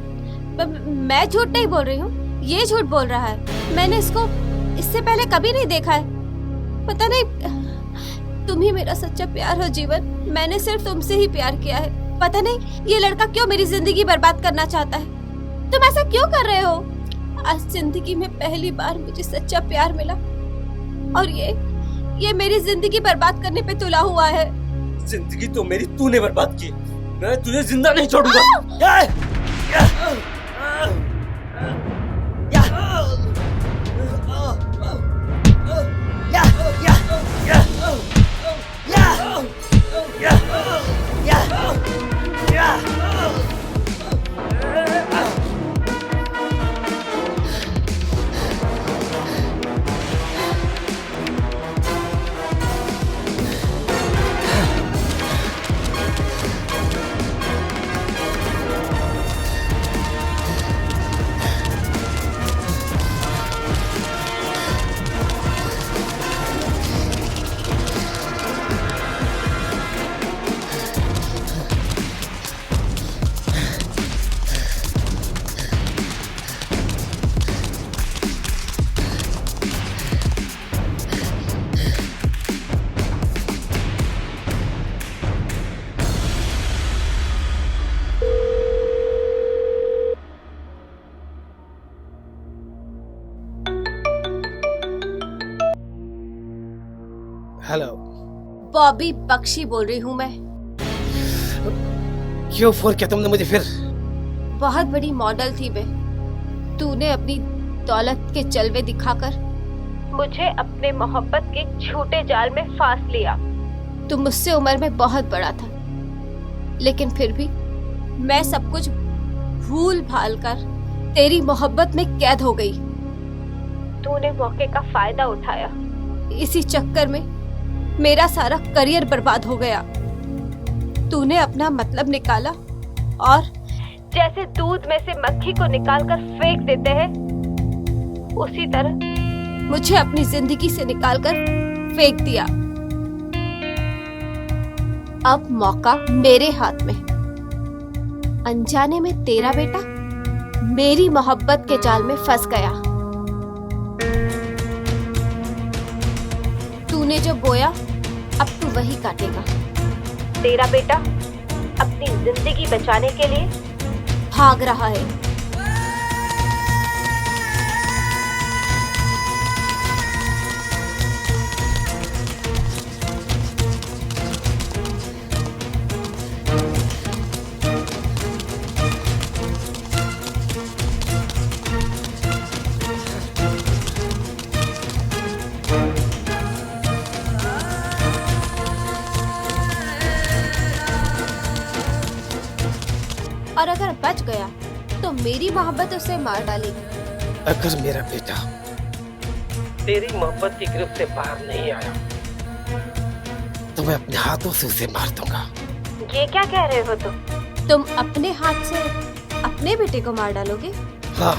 मैं झूठ नहीं बोल रही हूँ, ये झूठ बोल रहा है। मैंने इसको इससे पहले कभी नहीं देखा है। पता नहीं, तुम ही मेरा सच्चा प्यार हो जीवन। मैंने सिर्फ तुमसे ही प्यार किया है। पता नहीं ये लड़का क्यों मेरी जिंदगी बर्बाद करना चाहता है। तुम ऐसा क्यों कर रहे हो? आज जिंदगी में पहली बार मुझे सच्चा प्यार मिला और ये मेरी जिंदगी बर्बाद करने पे तुला हुआ है। जिंदगी तो मेरी तूने बर्बाद की, मैं तुझे जिंदा नहीं छोड़ूंगा। हेलो, बॉबी बख्शी बोल रही हूँ मैं। क्यों फोन किया तुमने मुझे फिर? बहुत बड़ी मॉडल थी मैं। तूने अपनी दौलत के जलवे दिखाकर मुझे अपने मोहब्बत के झूठे जाल में फांस लिया। तू मुझसे उम्र में बहुत बड़ा था, लेकिन फिर भी मैं सब कुछ भूल भाल कर तेरी मोहब्बत में कैद हो गई। तूने मौके का फायदा उठाया। इसी चक्कर में मेरा सारा करियर बर्बाद हो गया। तूने अपना मतलब निकाला और जैसे दूध में से मक्खी को निकालकर फेंक देते हैं, उसी तरह मुझे अपनी जिंदगी से निकालकर फेंक दिया। अब मौका मेरे हाथ में। अनजाने में तेरा बेटा मेरी मोहब्बत के जाल में फंस गया। तूने जो बोया अब तू वही काटेगा। तेरा बेटा अपनी जिंदगी बचाने के लिए भाग रहा है। और अगर बच गया तो मेरी मोहब्बत उसे मार डालेगी। अगर मेरा बेटा तेरी मोहब्बत की गिरफ्त से बाहर नहीं आया तो मैं अपने हाथों से उसे मार दूंगा। ये क्या कह रहे हो तुम अपने हाथ से अपने बेटे को मार डालोगे? हाँ,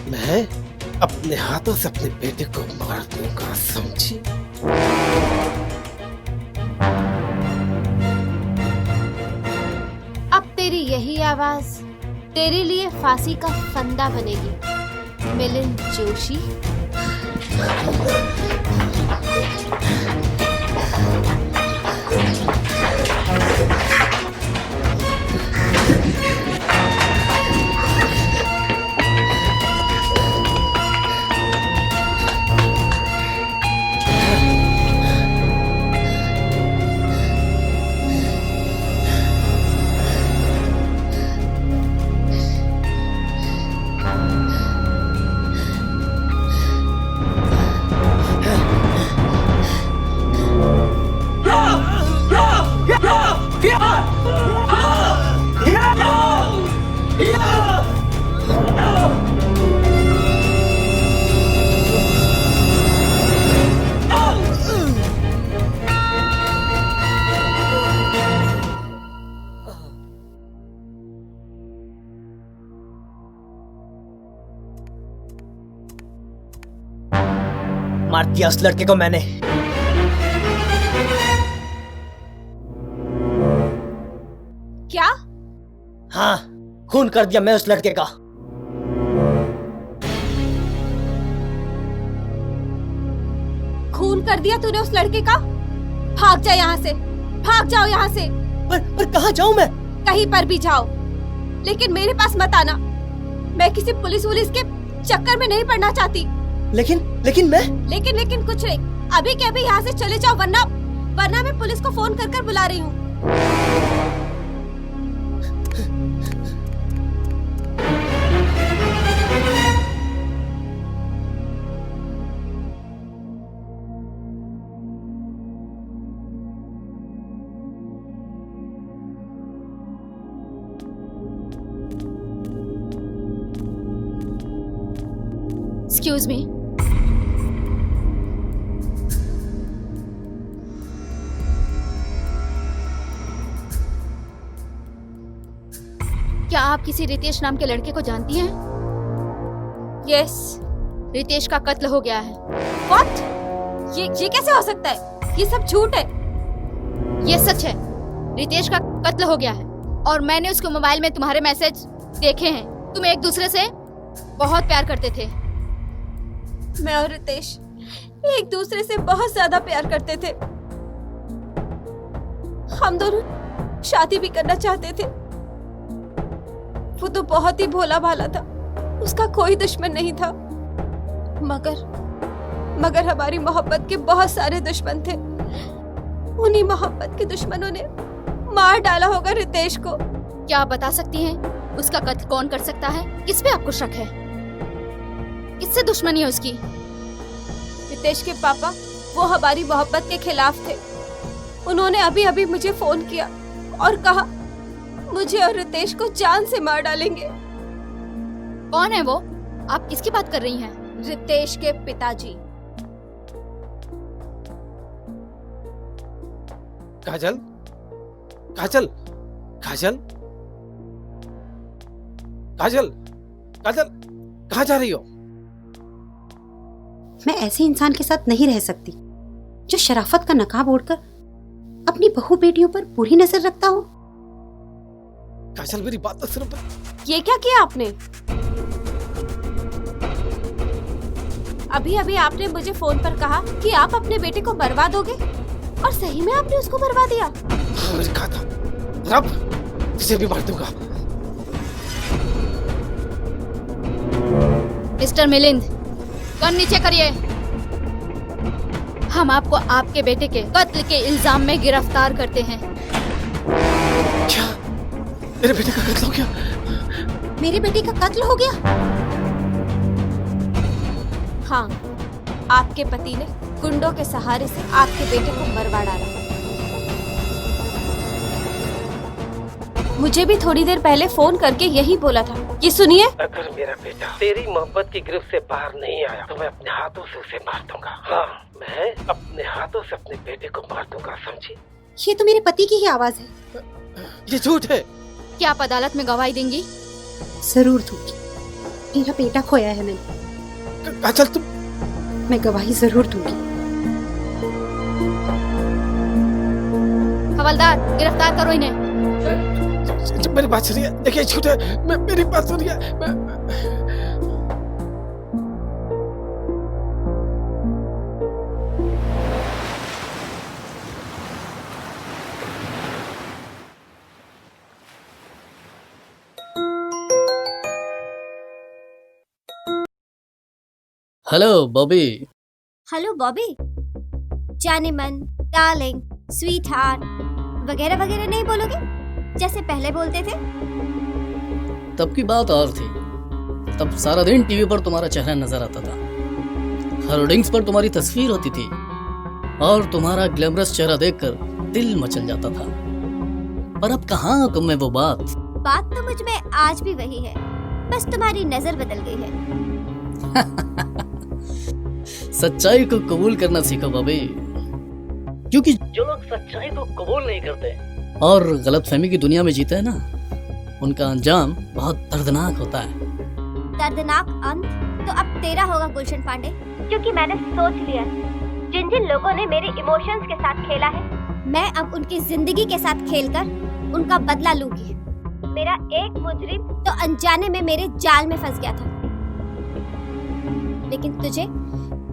मैं अपने हाथों से अपने बेटे को मार दूंगा, समझी? अब तेरी यही आवाज तेरे लिए फांसी का फंदा बनेगी, मिलिंद जोशी। मार दिया उस लड़के को मैंने। क्या? हाँ, खून कर दिया मैं उस लड़के का। खून कर दिया तूने उस लड़के का? भाग जा यहाँ से, भाग जाओ यहाँ से। पर कहाँ जाऊं मैं? कहीं पर भी जाओ, लेकिन मेरे पास मत आना। मैं किसी पुलिस वुलिस के चक्कर में नहीं पड़ना चाहती। लेकिन मैं? लेकिन कुछ नहीं, अभी के अभी यहाँ से चले जाओ, वरना मैं पुलिस को फोन कर कर बुला रही हूँ। Excuse me. क्या आप किसी रितेश नाम के लड़के को जानती हैं? यस। रितेश का कत्ल हो गया है। व्हाट? ये कैसे हो सकता है? ये सब झूठ है। ये सच है। रितेश का कत्ल हो गया है और मैंने उसके मोबाइल में तुम्हारे मैसेज देखे हैं। तुम एक दूसरे से बहुत प्यार करते थे। मैं और रितेश एक दूसरे से बहुत ज्यादा प्यार करते थे। हम दोनों शादी भी करना चाहते थे। वो तो बहुत ही भोला भाला था, उसका कोई दुश्मन नहीं था। मगर हमारी मोहब्बत के बहुत सारे दुश्मन थे। उन्हीं मोहब्बत के दुश्मनों ने मार डाला होगा रितेश को। क्या आप बता सकती हैं उसका कत्ल कौन कर सकता है? किस पे आपको शक है? किससे दुश्मनी है उसकी? रितेश के पापा वो हमारी मोहब्बत के खिलाफ थे। उन्होंने अभी अभी मुझे फोन किया और कहा मुझे और रितेश को जान से मार डालेंगे। कौन है वो? आप किसकी बात कर रही हैं? रितेश के पिताजी। काजल, काजल, काजल, काजल, काजल, कहाँ जा रही हो? मैं ऐसे इंसान के साथ नहीं रह सकती जो शराफत का नकाब ओढ़कर अपनी बहू बेटियों पर बुरी नजर रखता हो। काजल मेरी बात तो सुनो। ये क्या किया आपने? अभी अभी आपने मुझे फोन पर कहा कि आप अपने बेटे को मरवा दोगे और सही में आपने उसको मरवा दिया। हाँ, मैंने कहा था, रब तुझे भी मार दूंगा। मिस्टर मिलिंद, गन नीचे करिए। हम आपको आपके बेटे के कत्ल के इल्जाम में गिरफ्तार करते हैं। क्या मेरे बेटे का कत्ल हो गया? मेरे बेटे का कत्ल हो गया? हाँ, आपके पति ने गुंडों के सहारे से आपके बेटे को मरवा डाला। मुझे भी थोड़ी देर पहले फोन करके यही बोला था। ये सुनिए, अगर मेरा बेटा तेरी मोहब्बत की गिरफ्त से बाहर नहीं आया तो मैं अपने हाथों से उसे मार दूंगा। हाँ, मैं अपने हाथों से अपने बेटे को मार दूंगा, समझी? ये तो मेरे पति की ही आवाज है। ये झूठ है। क्या आप अदालत में गवाही देंगी? जरूर दूंगी। मेरा बेटा खोया है मैंने। काजल तुम। मैं गवाही जरूर दूंगी। हवलदार, गिरफ्तार करो इन्हें। मेरी बात सुनिए, देखिए झूठ है। मेरी बात सुनिए। हेलो बॉबी। हेलो बॉबी। जाने मन, डार्लिंग, स्वीट हार्ट वगैरह वगैरह नहीं बोलोगे जैसे पहले बोलते थे? तब की बात और थी। तब सारा दिन टीवी पर तुम्हारा चेहरा नजर आता था, होर्डिंग्स पर तुम्हारी तस्वीर होती थी और तुम्हारा ग्लैमरस चेहरा देखकर दिल मचल जाता था। पर अब कहाँ तुम में वो बात? बात तो मुझ में आज भी वही है, बस तुम्हारी नजर बदल गई है। सच्चाई को कबूल करना सीखो बॉबी, क्योंकि जो लोग सच्चाई को कबूल नहीं करते और गलतफहमी की दुनिया में जीते हैं ना, उनका अंजाम बहुत दर्दनाक होता है। दर्दनाक अंत तो अब तेरा होगा गुलशन पांडे, क्योंकि मैंने सोच लिया है, जिन जिन लोगों ने मेरे इमोशंस के साथ खेला है, मैं अब उनकी जिंदगी के साथ खेलकर उनका बदला लूंगी। मेरा एक मुजरिम तो अनजाने में मेरे जाल में फंस गया था, लेकिन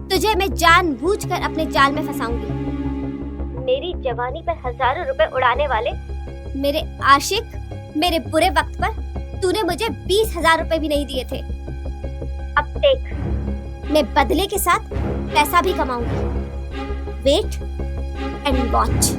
तुझे मैं जानबूझकर अपने जाल में फंसाऊंगी। मेरी जवानी पर हजारों रुपए उड़ाने वाले मेरे आशिक, मेरे बुरे वक्त पर तूने मुझे 20,000 रुपए भी नहीं दिए थे। अब देख, मैं बदले के साथ पैसा भी कमाऊंगी। Wait and watch.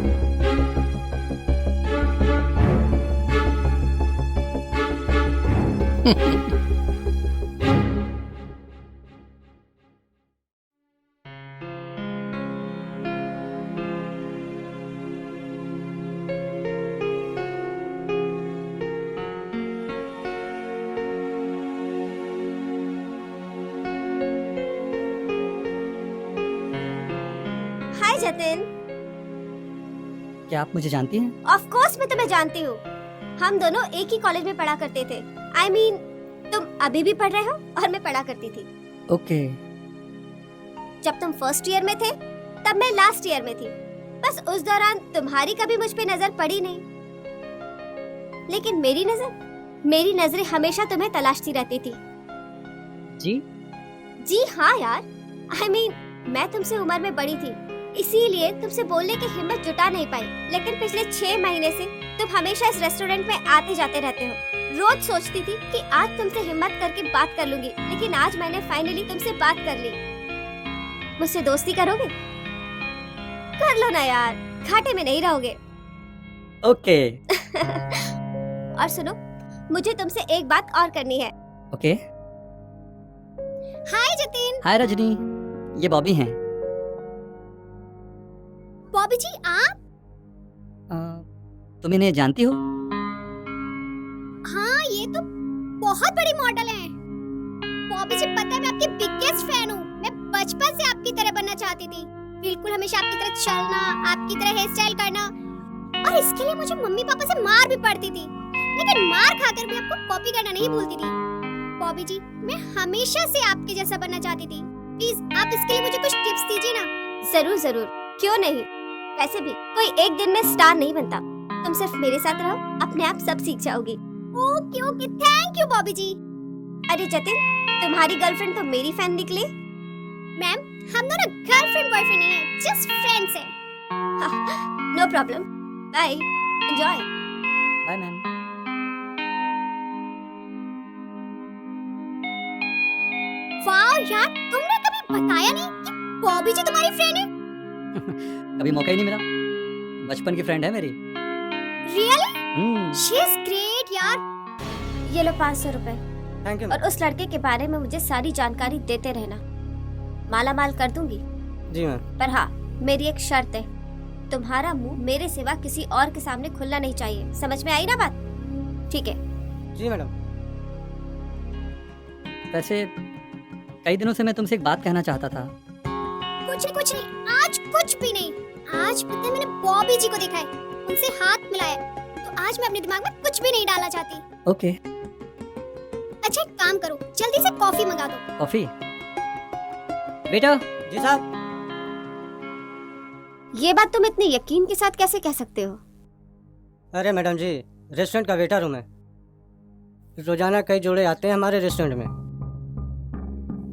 Hi Jatin. क्या आप मुझे जानती हैं? ऑफ कोर्स मैं तुम्हें जानती हूँ। हम दोनों एक ही कॉलेज में पढ़ा करते थे। I mean, तुम अभी भी पढ़ रहे हो और मैं पढ़ा करती थी। ओके। जब तुम फर्स्ट ईयर में थे तब मैं लास्ट ईयर में थी। बस उस दौरान तुम्हारी कभी मुझ पे नजर पड़ी नहीं, लेकिन मेरी नजरें हमेशा तुम्हें तलाशती रहती थी। जी हाँ यार। I mean, मैं तुमसे उम्र में बड़ी थी, इसीलिए तुमसे बोलने की हिम्मत जुटा नहीं पाई। लेकिन पिछले 6 महीने से तुम हमेशा इस रेस्टोरेंट में आते जाते रहते हो। रोज सोचती थी कि आज तुमसे हिम्मत करके बात कर लूंगी, लेकिन आज मैंने फाइनली तुमसे बात कर ली। मुझसे दोस्ती करोगे? कर लो ना यार, घाटे में नहीं रहोगे। ओके। और सुनो, मुझे तुमसे एक बात और करनी है। ओके। हाय जतिन। हाय रजनी, ये बॉबी हैं। बॉबी जी आप? तुम इन्हें जानती हो? हाँ, ये तो बहुत बड़ी मॉडल है। बॉबी जी पता है मैं आपकी बिगेस्ट फैन हूँ। मैं बचपन से आपकी तरह बनना चाहती थी। बिल्कुल हमेशा आपकी तरह चलना, आपकी तरह हेयर स्टाइल करना, और इसके लिए मुझे मम्मी पापा से मार भी पड़ती थी, लेकिन मार खाकर भी आपको कॉपी करना नहीं भूलती थी। बॉबी जी मैं हमेशा से आपके जैसा बनना चाहती थी। प्लीज आप इसके लिए मुझे कुछ टिप्स दीजिए ना। जरूर जरूर, क्यों नहीं। वैसे भी कोई एक दिन में स्टार नहीं बनता। तुम सिर्फ मेरे साथ रहो, अपने आप सब सीख जाओगी। Okay okay, thank you Bobby ji. अरे जतिन, तुम्हारी गर्लफ्रेंड तो मेरी फैन निकली। मैम, हम दोनों गर्लफ्रेंड बॉयफ्रेंड नहीं है, जस्ट फ्रेंड्स हैं। No problem, bye, enjoy. Bye ma'am. Wow यार, तुमने कभी बताया नहीं कि बॉबी जी तुम्हारी फ्रेंड है। कभी मौका ही नहीं मिला। बचपन की फ्रेंड है मेरी। रियली? शी इज ग्रेट यार। ये लो 500 रुपए, थैंक यू। और उस लड़के के बारे में मुझे सारी जानकारी देते रहना। माला माल कर दूंगी। जी मैम। पर हाँ, मेरी एक शर्त है, तुम्हारा मुंह मेरे सिवा किसी और के सामने खुलना नहीं चाहिए। समझ में आई ना बात? ठीक है? जी मैडम। वैसे कई दिनों से मैं तुमसे एक बात कहना चाहता था। कुछ नहीं, आज कुछ भी नहीं। आज पता है मैंने बॉबी जी को देखा है, उनसे हाथ मिलाया, तो आज मैं अपने दिमाग में कुछ भी नहीं डालना चाहती। ओके। अच्छा एक काम करो, जल्दी से कॉफी मंगा दो। कॉफी? बेटा। जी साहब। ये बात तुम इतने यकीन के साथ कैसे कह सकते हो? अरे मैडम जी, रेस्टोरेंट का वेटर हूँ मैं। रोजाना कई जोड़े आते हैं हमारे रेस्टोरेंट में।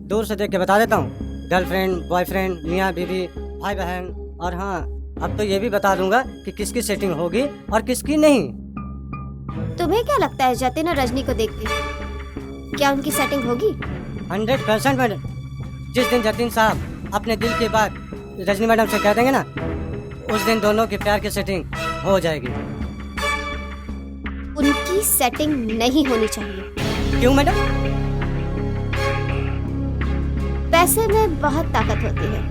दूर से देख के बता देता हूँ, गर्लफ्रेंड, बॉयफ्रेंड, मियाँ बीवी, भाई बहन, और हाँ अब तो ये भी बता दूंगा कि किसकी सेटिंग होगी और किसकी नहीं। तुम्हें क्या लगता है जतिन और रजनी को देख के, क्या उनकी सेटिंग होगी? 100% मैडम। जिस दिन जतिन साहब अपने दिल की बात रजनी मैडम से कह देंगे ना, उस दिन दोनों की प्यार की सेटिंग हो जाएगी। उनकी सेटिंग नहीं होनी चाहिए। क्यों मैडम? पैसे में बहुत ताकत होती है।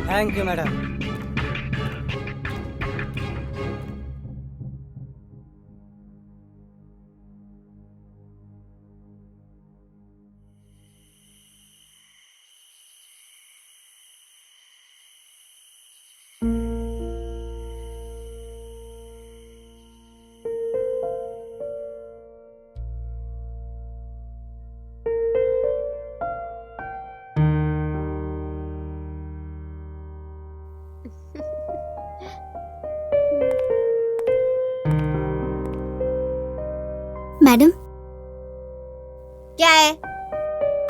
Thank you madam. मैडम, क्या है?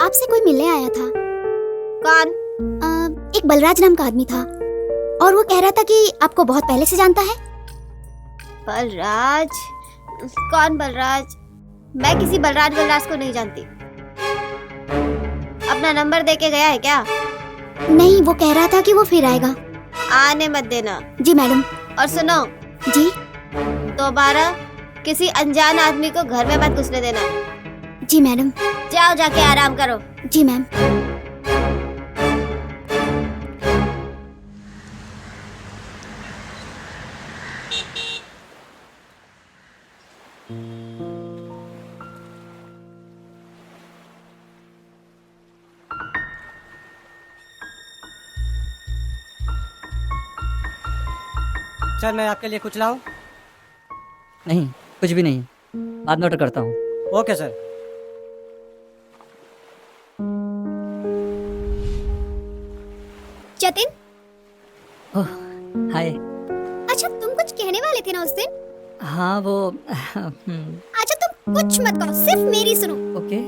आपसे कोई मिलने आया था। कौन? एक बलराज नाम का आदमी था और वो कह रहा था कि आपको बहुत पहले से जानता है। बलराज? कौन बलराज? मैं किसी बलराज को नहीं जानती। अपना नंबर दे के गया है क्या? नहीं, वो कह रहा था कि वो फिर आएगा। आने मत देना। जी मैडम। और सुनो, जी। दोबारा किसी अनजान आदमी को घर में मत घुसने देना। जी मैडम। जाओ जाके आराम करो। जी मैम। सर मैं आपके लिए कुछ लाऊं? नहीं, कुछ भी नहीं, बाद में ऑर्डर करता हूँ। Okay sir. Jatin. Oh, hi. अच्छा, तुम कुछ कहने वाले थे ना उस दिन? हाँ वो अच्छा तुम कुछ मत कहो, सिर्फ मेरी सुनो। Okay.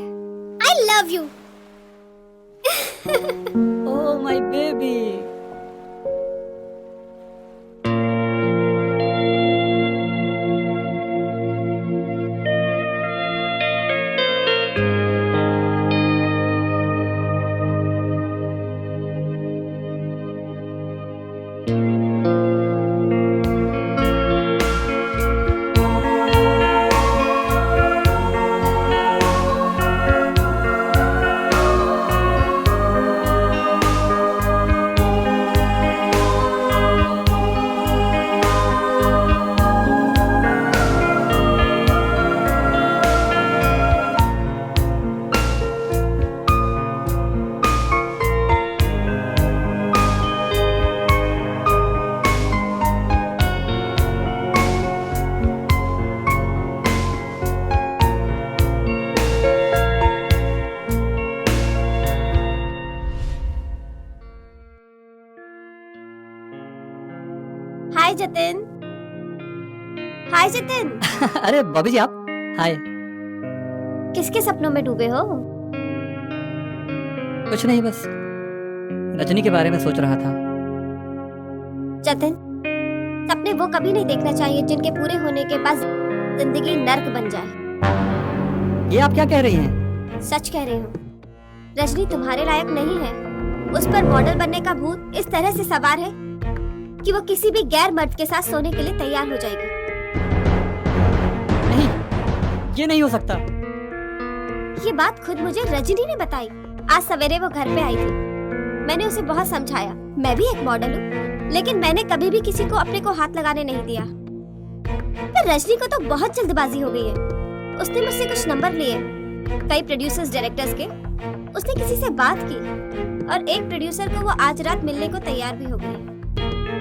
I love you. Oh my baby. Hi Jatin. Hi Jatin. अरे बॉबी जी आप। हाय। किसके सपनों में डूबे हो? कुछ नहीं, बस रजनी के बारे में सोच रहा था। जतिन, सपने वो कभी नहीं देखना चाहिए जिनके पूरे होने के बाद जिंदगी नर्क बन जाए। ये आप क्या कह रही हैं? सच कह रही हूँ। रजनी तुम्हारे लायक नहीं है। उस पर मॉडल बनने का भूत इस तरह से सवार है कि वो किसी भी गैर मर्द के साथ सोने के लिए तैयार हो जाएगी। नहीं, ये नहीं हो सकता। ये बात खुद मुझे रजनी ने बताई। आज सवेरे वो घर पे आई थी। मैंने उसे बहुत समझाया। मैं भी एक मॉडल हूँ, लेकिन मैंने कभी भी किसी को अपने को हाथ लगाने नहीं दिया। पर रजनी को तो बहुत जल्दबाजी हो गई है। उसने मुझसे कुछ नंबर लिए, कई प्रोड्यूसर्स डायरेक्टर्स के। उसने किसी से बात की और एक प्रोड्यूसर को वो आज रात मिलने को तैयार भी हो गई।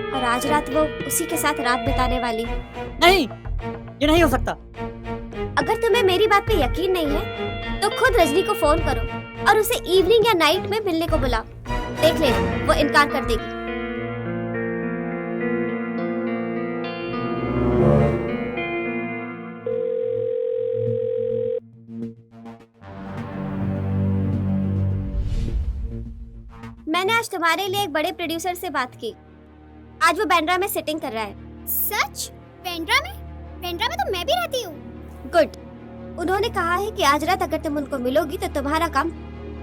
और आज रात वो उसी के साथ रात बिताने वाली। नहीं, ये नहीं हो सकता। अगर तुम्हें मेरी बात पे यकीन नहीं है तो खुद रजनी को फोन करो और उसे इवनिंग या नाइट में मिलने को बुलाओ। देख ले, वो इनकार कर देगी। मैंने आज तुम्हारे लिए एक बड़े प्रोड्यूसर से बात की। आज वो बैंड्रा में सिटिंग कर रहा है। सच? बैंड्रा में? बैंड्रा में तो मैं भी रहती हूँ। गुड। उन्होंने कहा है कि आज रात अगर तुम उनको मिलोगी तो तुम्हारा काम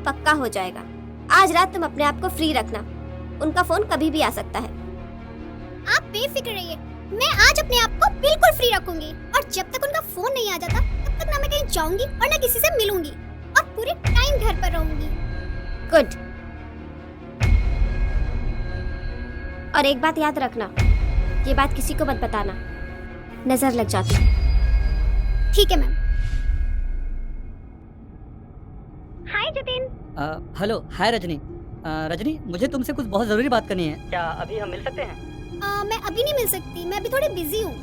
पक्का हो जाएगा। आज रात तुम अपने आप को फ्री रखना। उनका फोन कभी भी आ सकता है। आप बेफिक्र रहिए, मैं आज अपने आप को बिल्कुल फ्री रखूंगी। और जब तक उनका फोन नहीं आ जाता तब तक ना मैं कहीं जाऊंगी और ना किसी से मिलूंगी और पूरे टाइम घर पर रहूंगी। गुड। और एक बात याद रखना, ये बात किसी को मत बताना, नजर लग जाती है। ठीक है मैम। हाय जतिन। हेलो, हाय रजनी। रजनी, मुझे तुमसे कुछ बहुत जरूरी बात करनी है। क्या अभी हम मिल सकते हैं? मैं अभी नहीं मिल सकती, मैं अभी थोड़ी बिजी हूँ।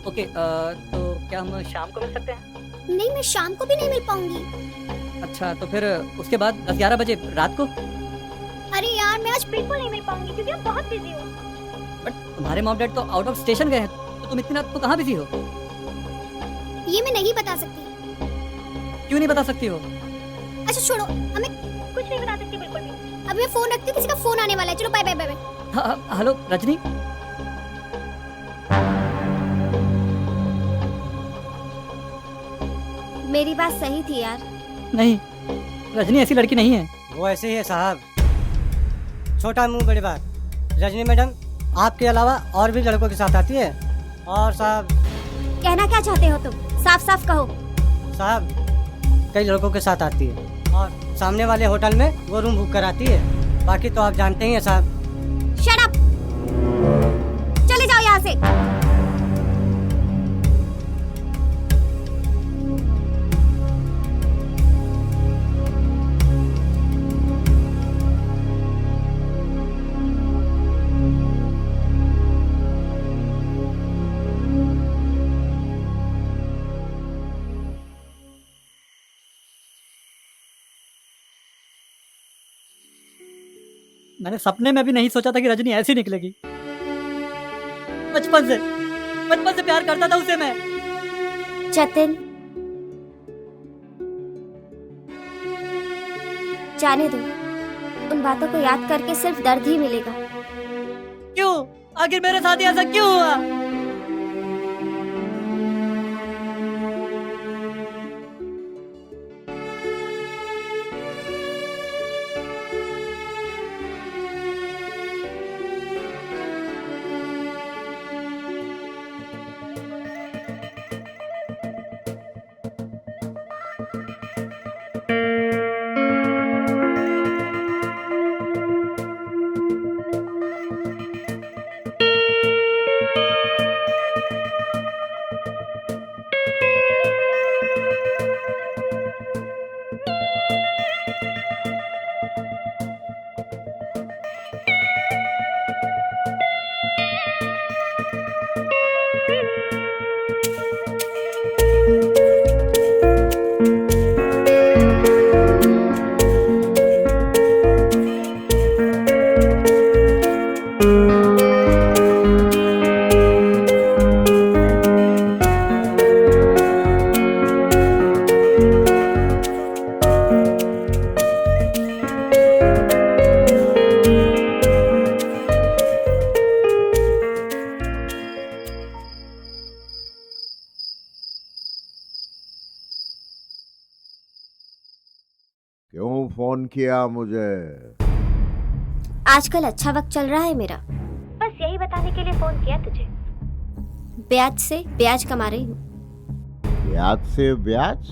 ओके, तो क्या हम शाम को मिल सकते हैं? नहीं, मैं शाम को भी नहीं मिल पाऊंगी। अच्छा, तो फिर उसके बाद 10-11 बजे रात को? अरे यार, मैं आज बिल्कुल नहीं मिल पाऊंगी क्योंकि मैं बहुत बिजी हूँ। बट तुम्हारे मॉम डैड तो आउट ऑफ स्टेशन गए हैं, तो तुम इतनी रात को कहाँ बिजी हो? ये मैं नहीं बता सकती। क्यों नहीं बता सकती हो? अच्छा छोड़ो, हमें कुछ नहीं बता सकती बिल्कुल भी। अभी मैं फोन रखती हूँ, किसी का फोन आने वाला है। चलो bye bye bye bye. Hello Rajni, मेरी बात सही थी यार। नहीं रजनी ऐसी लड़की नहीं है। वो ऐसे ही है साहब, छोटा मुंह बड़ी बात। रजनी मैडम आपके अलावा और भी लड़कों के साथ आती है। और साहब कहना क्या चाहते हो तुम? साफ साफ कहो। साहब कई लड़कों के साथ आती है और सामने वाले होटल में वो रूम बुक कराती है। बाकी तो आप जानते ही हैं साहब। Shut up! चले जाओ यहाँ से। मैंने सपने में भी नहीं सोचा था कि रजनी ऐसी निकलेगी। बचपन से प्यार करता था उसे मैं। जतिन, जाने दो। उन बातों को याद करके सिर्फ दर्द ही मिलेगा। क्यों? आखिर मेरे साथ ही ऐसा क्यों हुआ? क्यों फोन किया मुझे? आजकल अच्छा वक्त चल रहा है मेरा, बस यही बताने के लिए फोन किया तुझे। ब्याज से ब्याज कमा रही हूँ। ब्याज से ब्याज?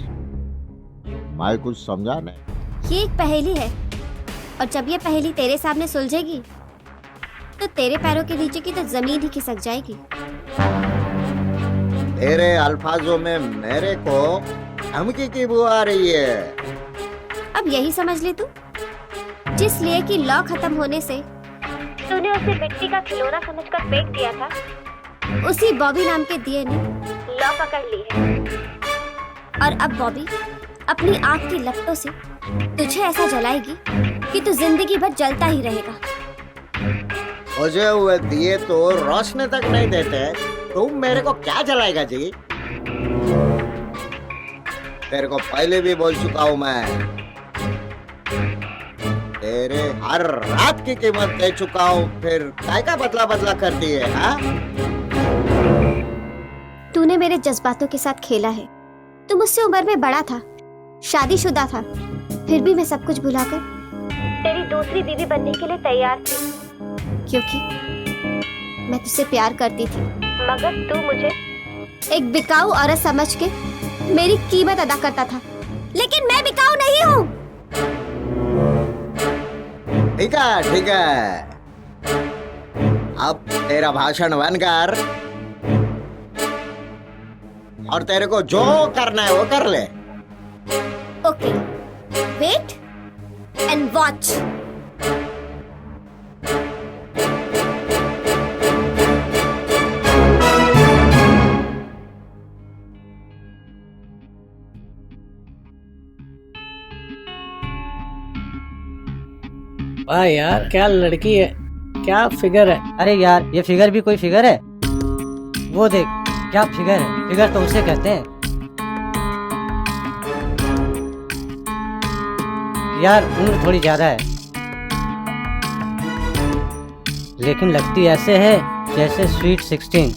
मैं कुछ समझा नहीं। ये एक पहेली है, और जब ये पहेली तेरे सामने सुलझेगी तो तेरे पैरों के नीचे की तो जमीन ही खिसक जाएगी। तेरे अल्फाजों में मेरे को धमकी की बू आ रही है। अब यही समझ ले तू, जिस लिए कि लॉ खत्म होने से तूने उसे मिट्टी का खिलौना समझकर फेंक दिया था, उसी बॉबी नाम के दिए ने लॉ पकड़ ली है। और अब बॉबी अपनी आग की लपटों से तुझे ऐसा जलाएगी कि तू जिंदगी भर जलता ही रहेगा। मुझे हुए दिए तो रोशनी तक नहीं देते, तुम मेरे को क्या जलाएगा जी? तेरे को पहले भी बोल चुका हूँ मैं, तेरे हर रात की कीमत दे चुका हूँ, फिर काय का बदला बदला करती है? हाँ? तूने मेरे जज्बातों के साथ खेला है। तू मुझसे उम्र में बड़ा था, शादीशुदा था, फिर भी मैं सब कुछ भुलाकर तेरी दूसरी बीवी बनने के लिए तैयार थी, क्योंकि मैं तुझसे प्यार करती थी। मगर तू मुझे एक बिकाऊ औरत समझ के मेरी कीमत अदा करता था, लेकिन मैं बिकाऊ नहीं हूँ। ठीक है, अब तेरा भाषण बनकर और तेरे को जो करना है वो कर ले। Okay, wait and watch. वाह यार, क्या लड़की है, क्या फिगर है। अरे यार ये फिगर भी कोई फिगर है? वो देख क्या फिगर है, फिगर तो उसे कहते हैं। यार उम्र थोड़ी ज्यादा है, लेकिन लगती ऐसे है जैसे स्वीट 16।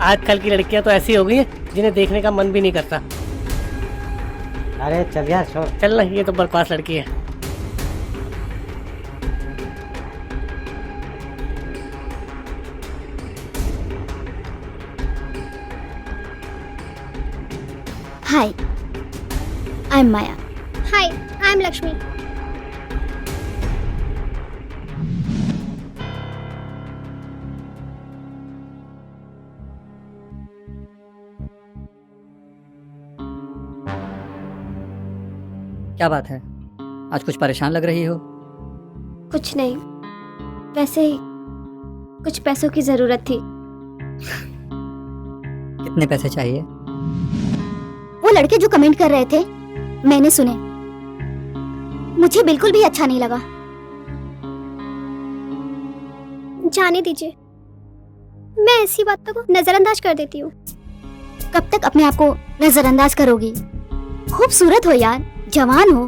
आजकल की लड़कियां तो ऐसी हो गई हैं जिन्हें देखने का मन भी नहीं करता। अरे चल यार छोड़। चल ना, ये तो बकवास लड़की है। Hi, I am Maya. Hi, I am Lakshmi. क्या बात है, आज कुछ परेशान लग रही हो? कुछ नहीं, वैसे ही कुछ पैसों की जरूरत थी। कितने पैसे चाहिए? वो लड़के जो कमेंट कर रहे थे मैंने सुने, मुझे बिल्कुल भी अच्छा नहीं लगा। जाने दीजिए, मैं ऐसी बातों को नजरअंदाज कर देती हूँ। कब तक अपने आप को नजरअंदाज करोगी? खूबसूरत हो यार, जवान हो,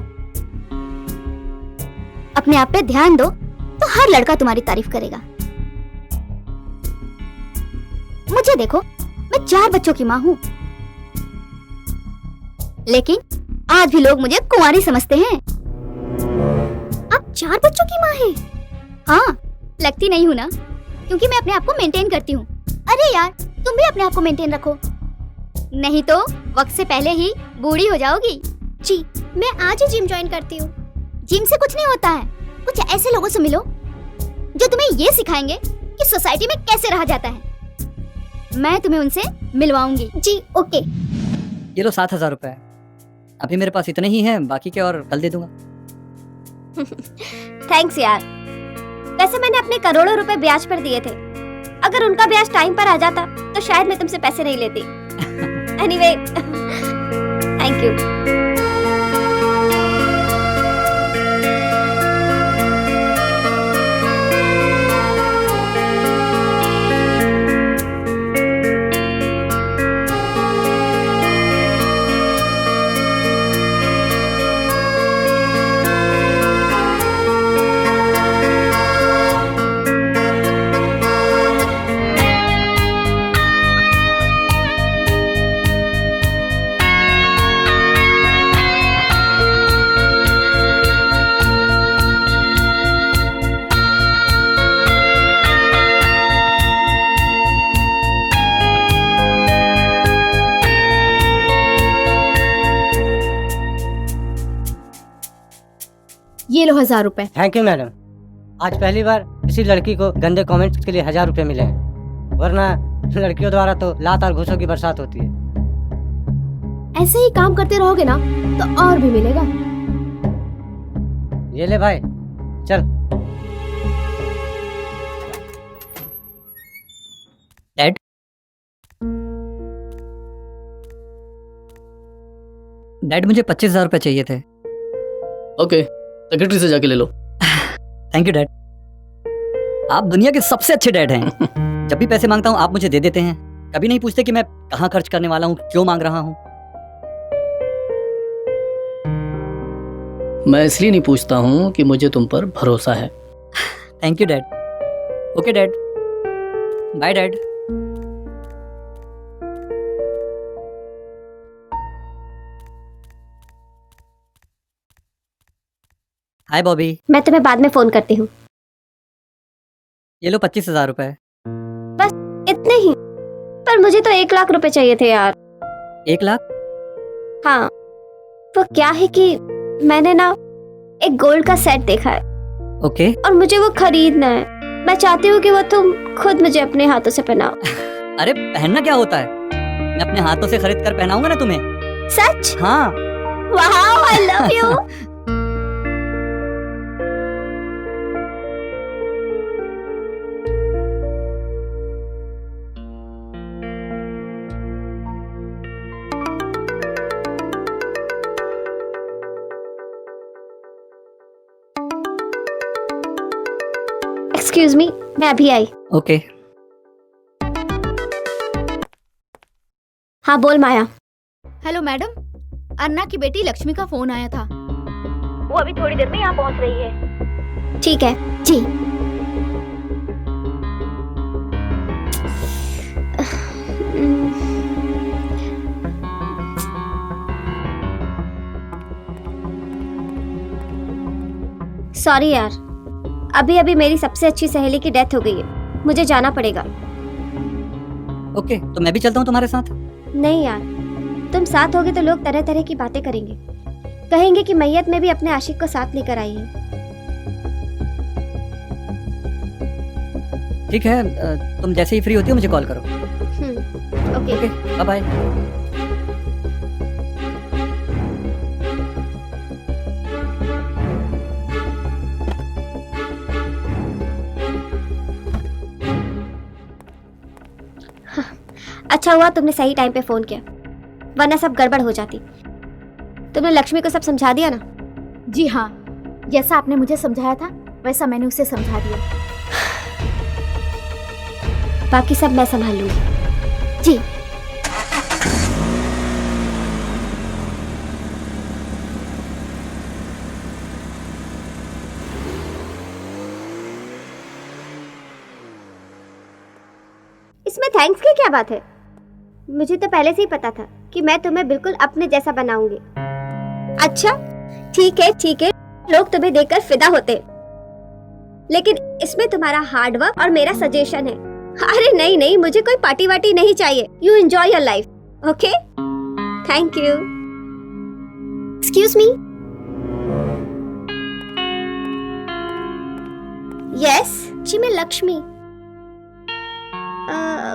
अपने आप पे ध्यान दो तो हर लड़का तुम्हारी तारीफ करेगा। मुझे देखो, मैं 4 बच्चों की माँ हूँ, लेकिन आज भी लोग मुझे कुंवारी समझते हैं। आप 4 बच्चों की माँ हैं? हाँ, लगती नहीं हूँ ना, क्योंकि मैं अपने आप को मेंटेन करती हूँ। अरे यार, तुम भी अपने आप को मेंटेन रखो, नहीं तो वक्त से पहले ही बूढ़ी हो जाओगी। जी, मैं आज ही जिम ज्वाइन करती हूँ। जिम से कुछ नहीं होता है, कुछ ऐसे लोगों से मिलो जो तुम्हें ये सिखाएंगे कि सोसाइटी में कैसे रहा जाता है। मैं तुम्हें उनसे मिलवाऊंगी। जी ओके। ये लो 7,000 रुपए। अभी मेरे पास इतने ही हैं, बाकी के और कल दे दूंगा। थैंक्स यार। वैसे मैंने अपने करोड़ों रुपए ब्याज पर दिए थे, अगर उनका ब्याज टाइम पर आ जाता तो शायद मैं तुमसे पैसे नहीं लेती। Anyway, thank you. ये लो 1000 रुपए। Thank you madam. आज पहली बार किसी लड़की को गंदे कमेंट्स के लिए 1000 रुपए मिले हैं, वरना लड़कियों द्वारा तो लात और घूसों की बरसात होती है। ऐसे ही काम करते रहोगे ना तो और भी मिलेगा। ये ले भाई, चल। डैड, डैड मुझे 25,000 रुपए चाहिए थे। ओके, सेक्रेटरी से जाके ले लो। थैंक यू डैड, आप दुनिया के सबसे अच्छे डैड हैं। जब भी पैसे मांगता हूँ आप मुझे दे देते हैं, कभी नहीं पूछते कि मैं कहाँ खर्च करने वाला हूँ, क्यों मांग रहा हूँ। मैं इसलिए नहीं पूछता हूँ कि मुझे तुम पर भरोसा है। Thank you dad. Okay dad, bye dad. Hi Bobby. मैं तुम्हें बाद में फोन करती हूँ। ये लो 25,000 रुपए। बस इतने ही? पर मुझे तो 1 लाख रुपए चाहिए थे यार। 1 लाख? हाँ, वो क्या है कि मैंने ना एक गोल्ड का सेट देखा है। ओके। और मुझे वो खरीदना है। मैं चाहती हूँ कि वो तुम खुद मुझे अपने हाथों से पहनाओ। अरे पहनना क्या होता है, मैं अपने हाथों से खरीद कर पहनाऊंगा ना तुम्हें। सच? हाँ। Wow, I love you. Excuse मी, मैं अभी आई। ओके। हाँ बोल माया। हेलो मैडम, अन्ना की बेटी लक्ष्मी का फोन आया था। वो अभी थोड़ी देर में यहाँ पहुँच रही है। ठीक है जी। सॉरी यार, अभी अभी मेरी सबसे अच्छी सहेली की डेथ हो गई है, मुझे जाना पड़ेगा। ओके, तो मैं भी चलता हूँ तुम्हारे साथ। नहीं यार, तुम साथ होगे तो लोग तरह तरह की बातें करेंगे, कहेंगे कि मैयत में भी अपने आशिक को साथ लेकर आई है। ठीक है, तुम जैसे ही फ्री होती हो मुझे कॉल करो। Okay okay, bye bye. अच्छा हुआ तुमने सही टाइम पे फोन किया, वरना सब गड़बड़ हो जाती। तुमने लक्ष्मी को सब समझा दिया ना? जी हाँ, जैसा आपने मुझे समझाया था वैसा मैंने उसे समझा दिया। बाकी सब मैं संभाल लूंगी। जी। इसमें थैंक्स की क्या बात है? मुझे तो पहले से ही पता था कि मैं तुम्हें बिल्कुल अपने जैसा बनाऊंगी। अच्छा ठीक है, लोग तुम्हें देखकर फिदा होते, लेकिन इसमें तुम्हारा हार्ड वर्क और मेरा सजेशन है। अरे नहीं, मुझे कोई पार्टी वार्टी नहीं चाहिए। You enjoy your life, okay? Thank you. Excuse me. Yes जी मैं लक्ष्मी।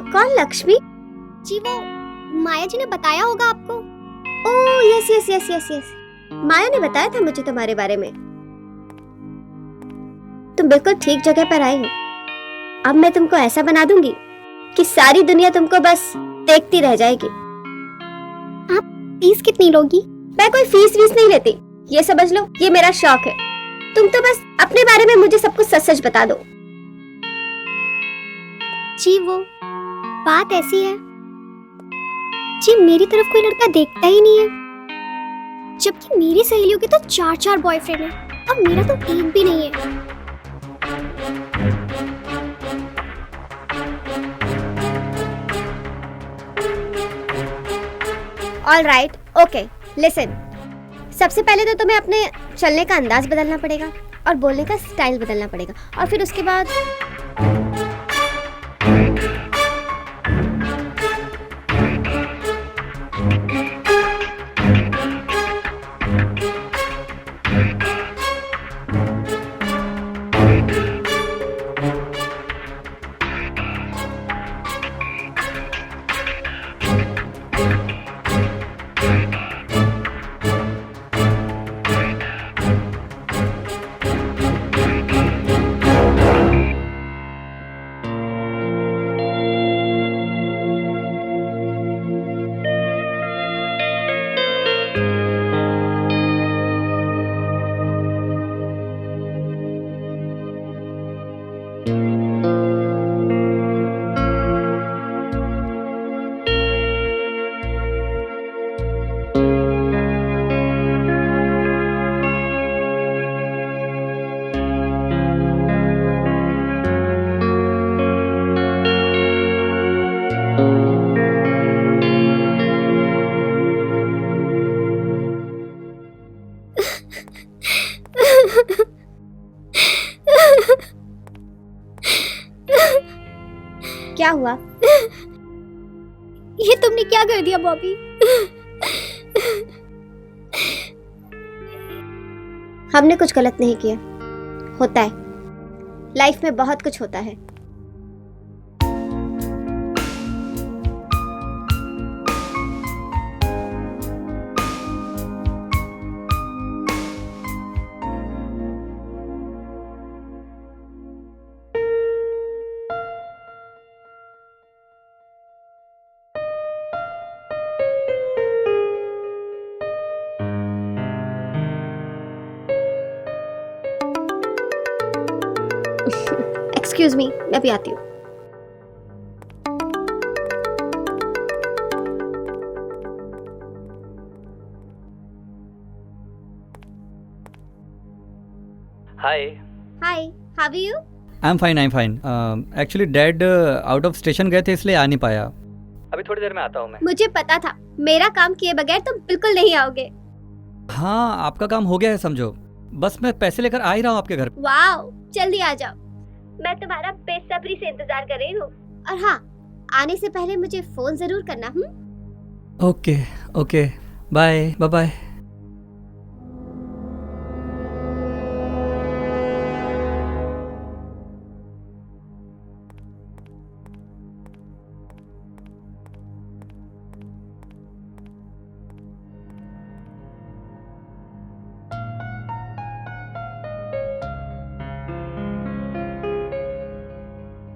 कौन लक्ष्मी? जी वो माया जी ने बताया होगा आपको। ओह यस, माया ने बताया था मुझे तुम्हारे बारे में। तुम बिल्कुल ठीक जगह पर आए हो। अब मैं तुमको ऐसा बना दूंगी कि सारी दुनिया तुमको बस देखती रह जाएगी। आप फीस कितनी लोगी? मैं कोई फीस नहीं लेती, ये समझ लो ये मेरा शौक है। तुम तो बस अपने बारे में मुझे सब कुछ सच बता दो। जी वो बात ऐसी है जी, मेरी तरफ कोई लड़का देखता ही नहीं है, जबकि मेरी सहेलियों के तो 4 बॉयफ्रेंड हैं और मेरा तो एक भी नहीं है। All right, okay, listen. सबसे पहले तो तुम्हें अपने चलने का अंदाज बदलना पड़ेगा और बोलने का स्टाइल बदलना पड़ेगा, और फिर उसके बाद क्या हुआ? ये तुमने क्या कर दिया बॉबी? हमने कुछ गलत नहीं किया। होता है, लाइफ में बहुत कुछ होता है। एक्सक्यूज मी, मैं भी आती हूँ। Hi. Hi, how are you? I am fine. Actually dad out of station गए थे इसलिए आ नहीं पाया। अभी थोड़ी देर में आता हूँ मैं। मुझे पता था मेरा काम किए बगैर तुम बिल्कुल नहीं आओगे। हाँ, आपका काम हो गया है समझो। बस मैं पैसे लेकर आ ही रहा हूँ आपके घर। वाओ, जल्दी आ जाओ, मैं तुम्हारा बेसब्री से इंतजार कर रही हूँ। और हाँ, आने से पहले मुझे फोन जरूर करना। Okay okay, bye bye bye.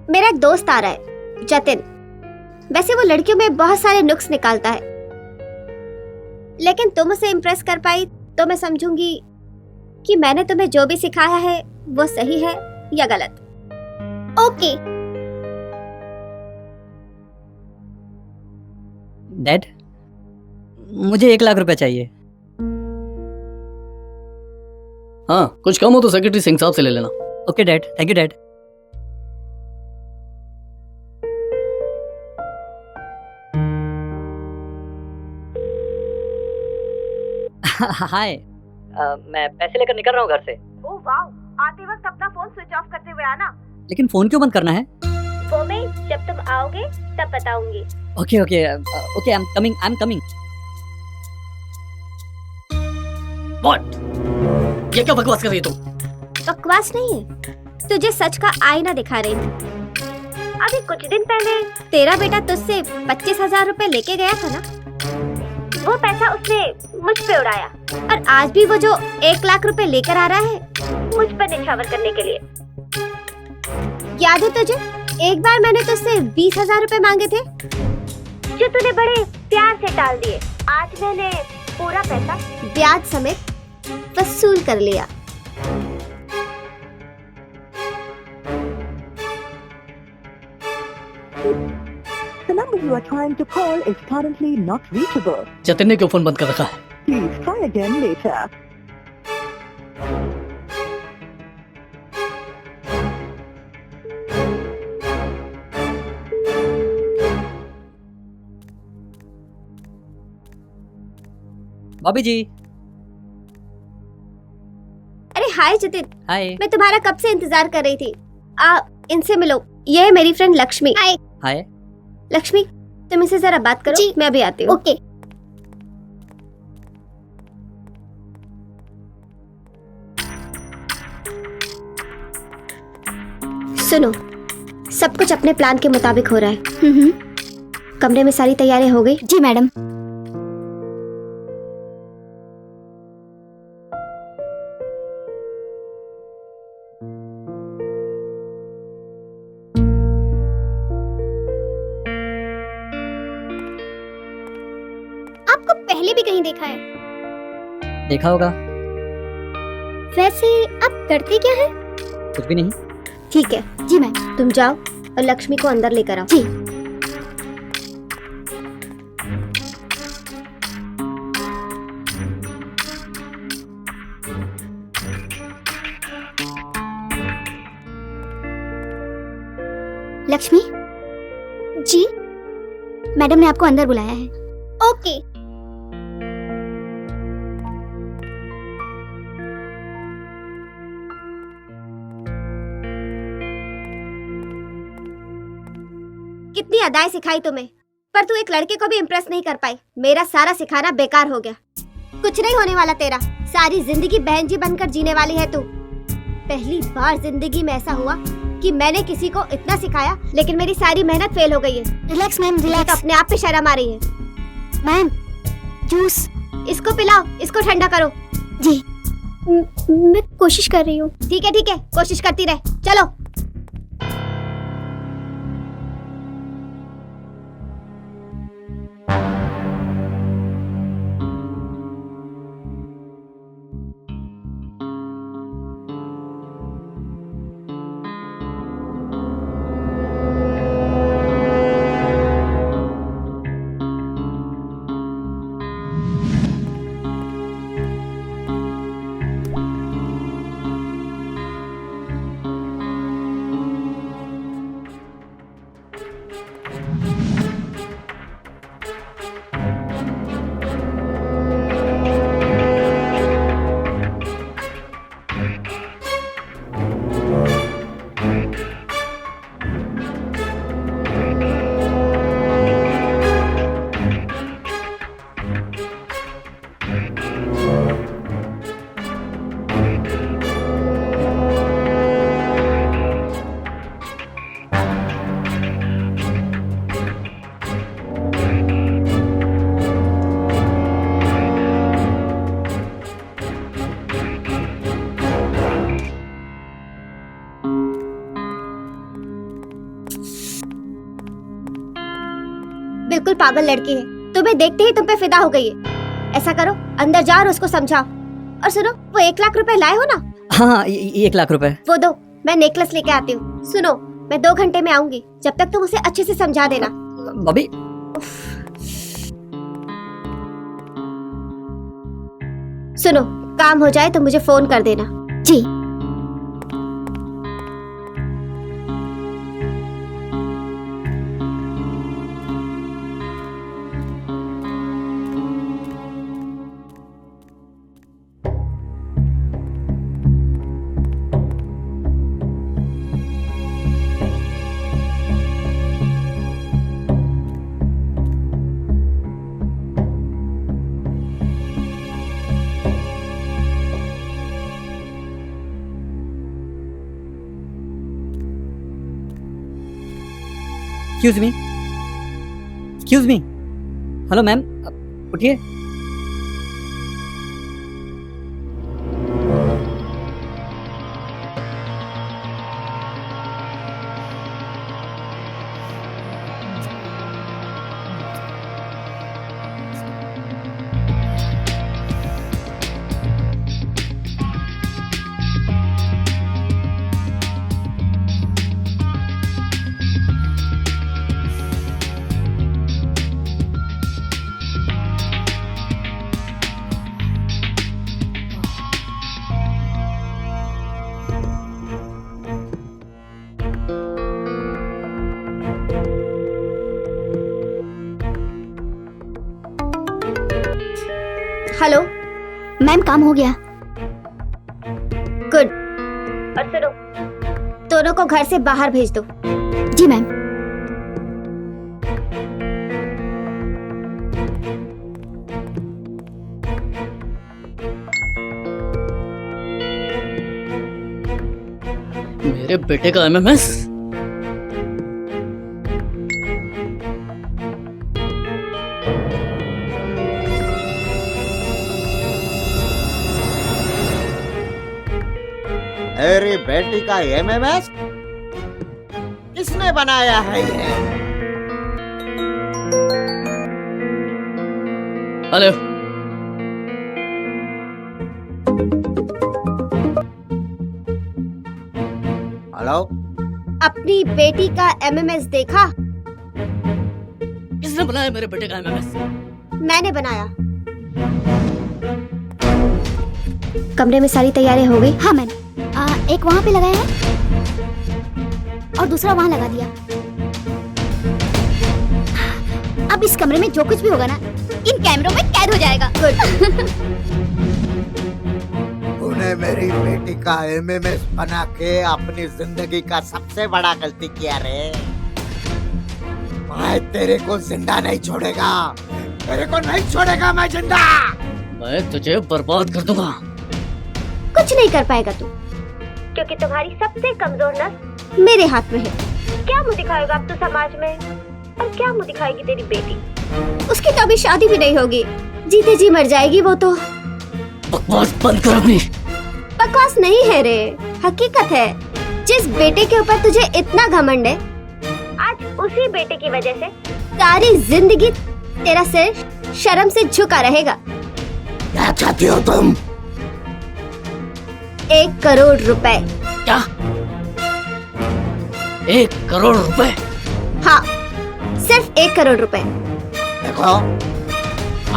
मेरा एक दोस्त आ रहा है, जतिन। वैसे वो लड़कियों में बहुत सारे नुक्स निकालता है, लेकिन तुम उसे इम्प्रेस कर पाई तो मैं समझूंगी कि मैंने तुम्हें जो भी सिखाया है वो सही है या गलत। ओके। डैड, मुझे 1 लाख रुपए चाहिए। हाँ, कुछ कम हो तो सेक्रेटरी सिंह साहब से ले लेना। Okay dad, thank you dad. Hi, मैं पैसे लेकर निकल रहा हूँ घर से। ओह वाओ, आते वक्त अपना फोन स्विच ऑफ करते हुए आना। लेकिन फोन क्यों बंद करना है? वो मैं जब तुम आओगे तब बताऊंगी। Okay okay okay, I am coming. What? ये क्या बकवास कर रही है तुम? बकवास नहीं है, तुझे सच का आईना दिखा रही हूँ। अभी कुछ दिन पहले तेरा बेटा तुझसे 25,000 रुपए लेके गया था ना, वो पैसा उसने मुझ पे उड़ाया, और आज भी वो जो 1 लाख रुपए लेकर आ रहा है मुझ पर निछावर करने के लिए। याद है तुझे, एक बार मैंने तुझसे 20,000 रुपए मांगे थे जो तूने बड़े प्यार से टाल दिए। आज मैंने पूरा पैसा ब्याज समेत वसूल कर लिया। The number you are trying to call is currently not reachable. Jatin ने क्यों फोन बंद कर रखा है? Please try again later. भाभी जी। अरे हाय जतिन। हाय। मैं तुम्हारा कब से इंतजार कर रही थी। इनसे मिलो, ये है मेरी फ्रेंड लक्ष्मी। हाय। हाय। लक्ष्मी, तुम इनसे जरा बात करो। जी। मैं अभी आती हूँ। ओके। सुनो, सब कुछ अपने प्लान के मुताबिक हो रहा है। कमरे में सारी तैयारी हो गई? जी मैडम। आपको पहले भी कहीं देखा है? देखा होगा। वैसे आप करते क्या हैं? कुछ भी नहीं। ठीक है। जी मैम। तुम जाओ और लक्ष्मी को अंदर लेकर आओ। जी। लक्ष्मी जी। मैडम ने आपको अंदर बुलाया है। ओके। कितनी अदाएं सिखाई तुम्हें, पर तू एक लड़के को भी इम्प्रेस नहीं कर पाई। मेरा सारा सिखाना बेकार हो गया। कुछ नहीं होने वाला तेरा। सारी जिंदगी बहन जी बनकर जीने वाली है तू। पहली बार जिंदगी में ऐसा हुआ कि मैंने किसी को इतना सिखाया, लेकिन मेरी सारी मेहनत फेल हो गई है। Relax ma'am, relax. तो अपने आप पे शर्म आ रही है। Ma'am, juice. इसको पिलाओ, इसको ठंडा करो। जी। मैं कोशिश कर रही हूँ। ठीक है, कोशिश करती रहे। चलो। बिल्कुल पागल लड़की है, तुम्हें देखते ही तुम पे फिदा हो गई है। ऐसा करो, अंदर जाओ और उसको समझाओ। और सुनो, वो 1 लाख रुपए लाए हो ना? हाँ 1 लाख रुपए। वो दो, मैं नेकलेस लेके आती हूँ। सुनो, मैं 2 घंटे में आऊंगी, जब तक तुम उसे अच्छे से समझा देना। बॉबी सुनो, काम हो जाए तो मुझे फोन कर देना। जी। Excuse me. हेलो मैम, उठिए। हेलो मैम, काम हो गया। गुड। और सुनो, दोनों को घर से बाहर भेज दो। जी मैम। मेरे बेटे का एमएमएस? मेरी बेटी का एमएमएस किसने बनाया है ये? हेलो। हेलो, अपनी बेटी का एमएमएस देखा? किसने बनाया मेरे बेटे का एमएमएस? मैंने बनाया। कमरे में सारी तैयारियां हो गई? हाँ मैम, एक वहाँ पे लगाया है और दूसरा वहाँ लगा दिया। अब इस कमरे में जो कुछ भी होगा ना, इन कैमरों में कैद हो जाएगा। गुड। तूने मेरी बेटी का एमएमएस बना के अपनी जिंदगी का सबसे बड़ा गलती किया रे। मैं तेरे को जिंदा नहीं छोड़ेगा, तेरे को नहीं छोड़ेगा मैं जिंदा। मैं तुझे बर्बाद कर दूंगा। कुछ नहीं कर पाएगा तू, क्योंकि तुम्हारी सबसे कमजोर नस मेरे हाथ में है। क्या मुंह दिखाएगा अब तू समाज में, और क्या मुंह दिखाएगी तेरी बेटी? उसकी तो अभी शादी भी नहीं होगी, जीते जी मर जाएगी वो तो। बकवास बंद कर अपनी। बकवास नहीं है रे, हकीकत है। जिस बेटे के ऊपर तुझे इतना घमंड है, आज उसी बेटे की वजह से सारी जिंदगी तेरा सिर शर्म से झुका रहेगा। क्या चाहती हो तुम? 1 करोड़ रुपए। क्या? 1 करोड़ रुपए? हाँ, सिर्फ 1 करोड़ रुपए। देखो,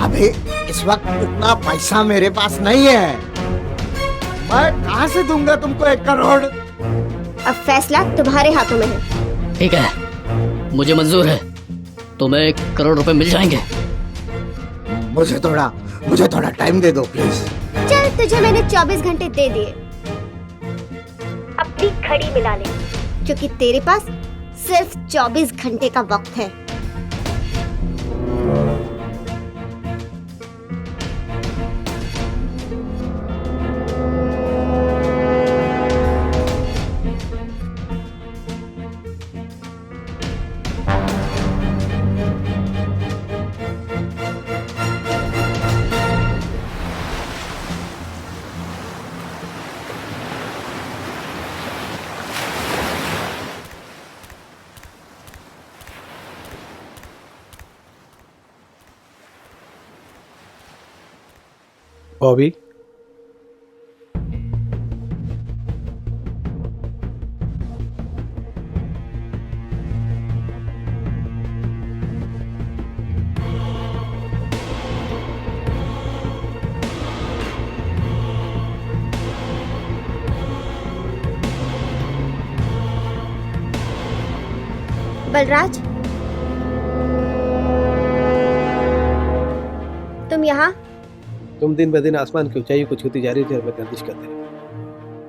अभी इस वक्त उतना पैसा मेरे पास नहीं है। मैं कहाँ से दूंगा तुमको 1 करोड़? अब फैसला तुम्हारे हाथों में है। ठीक है, मुझे मंजूर है। तुम्हें 1 करोड़ रुपए मिल जाएंगे। मुझे थोड़ा टाइम दे दो प्लीज। चल, तुझे मैंने 24 घंटे दे दिए। अपनी घड़ी मिला ले, क्योंकि तेरे पास सिर्फ 24 घंटे का वक्त है। बॉबी, बलराज, तुम यहाँ? तुम दिन ब दिन आसमान की ऊंचाई को छूती जा रही थी और मैं गर्दिश करते रही।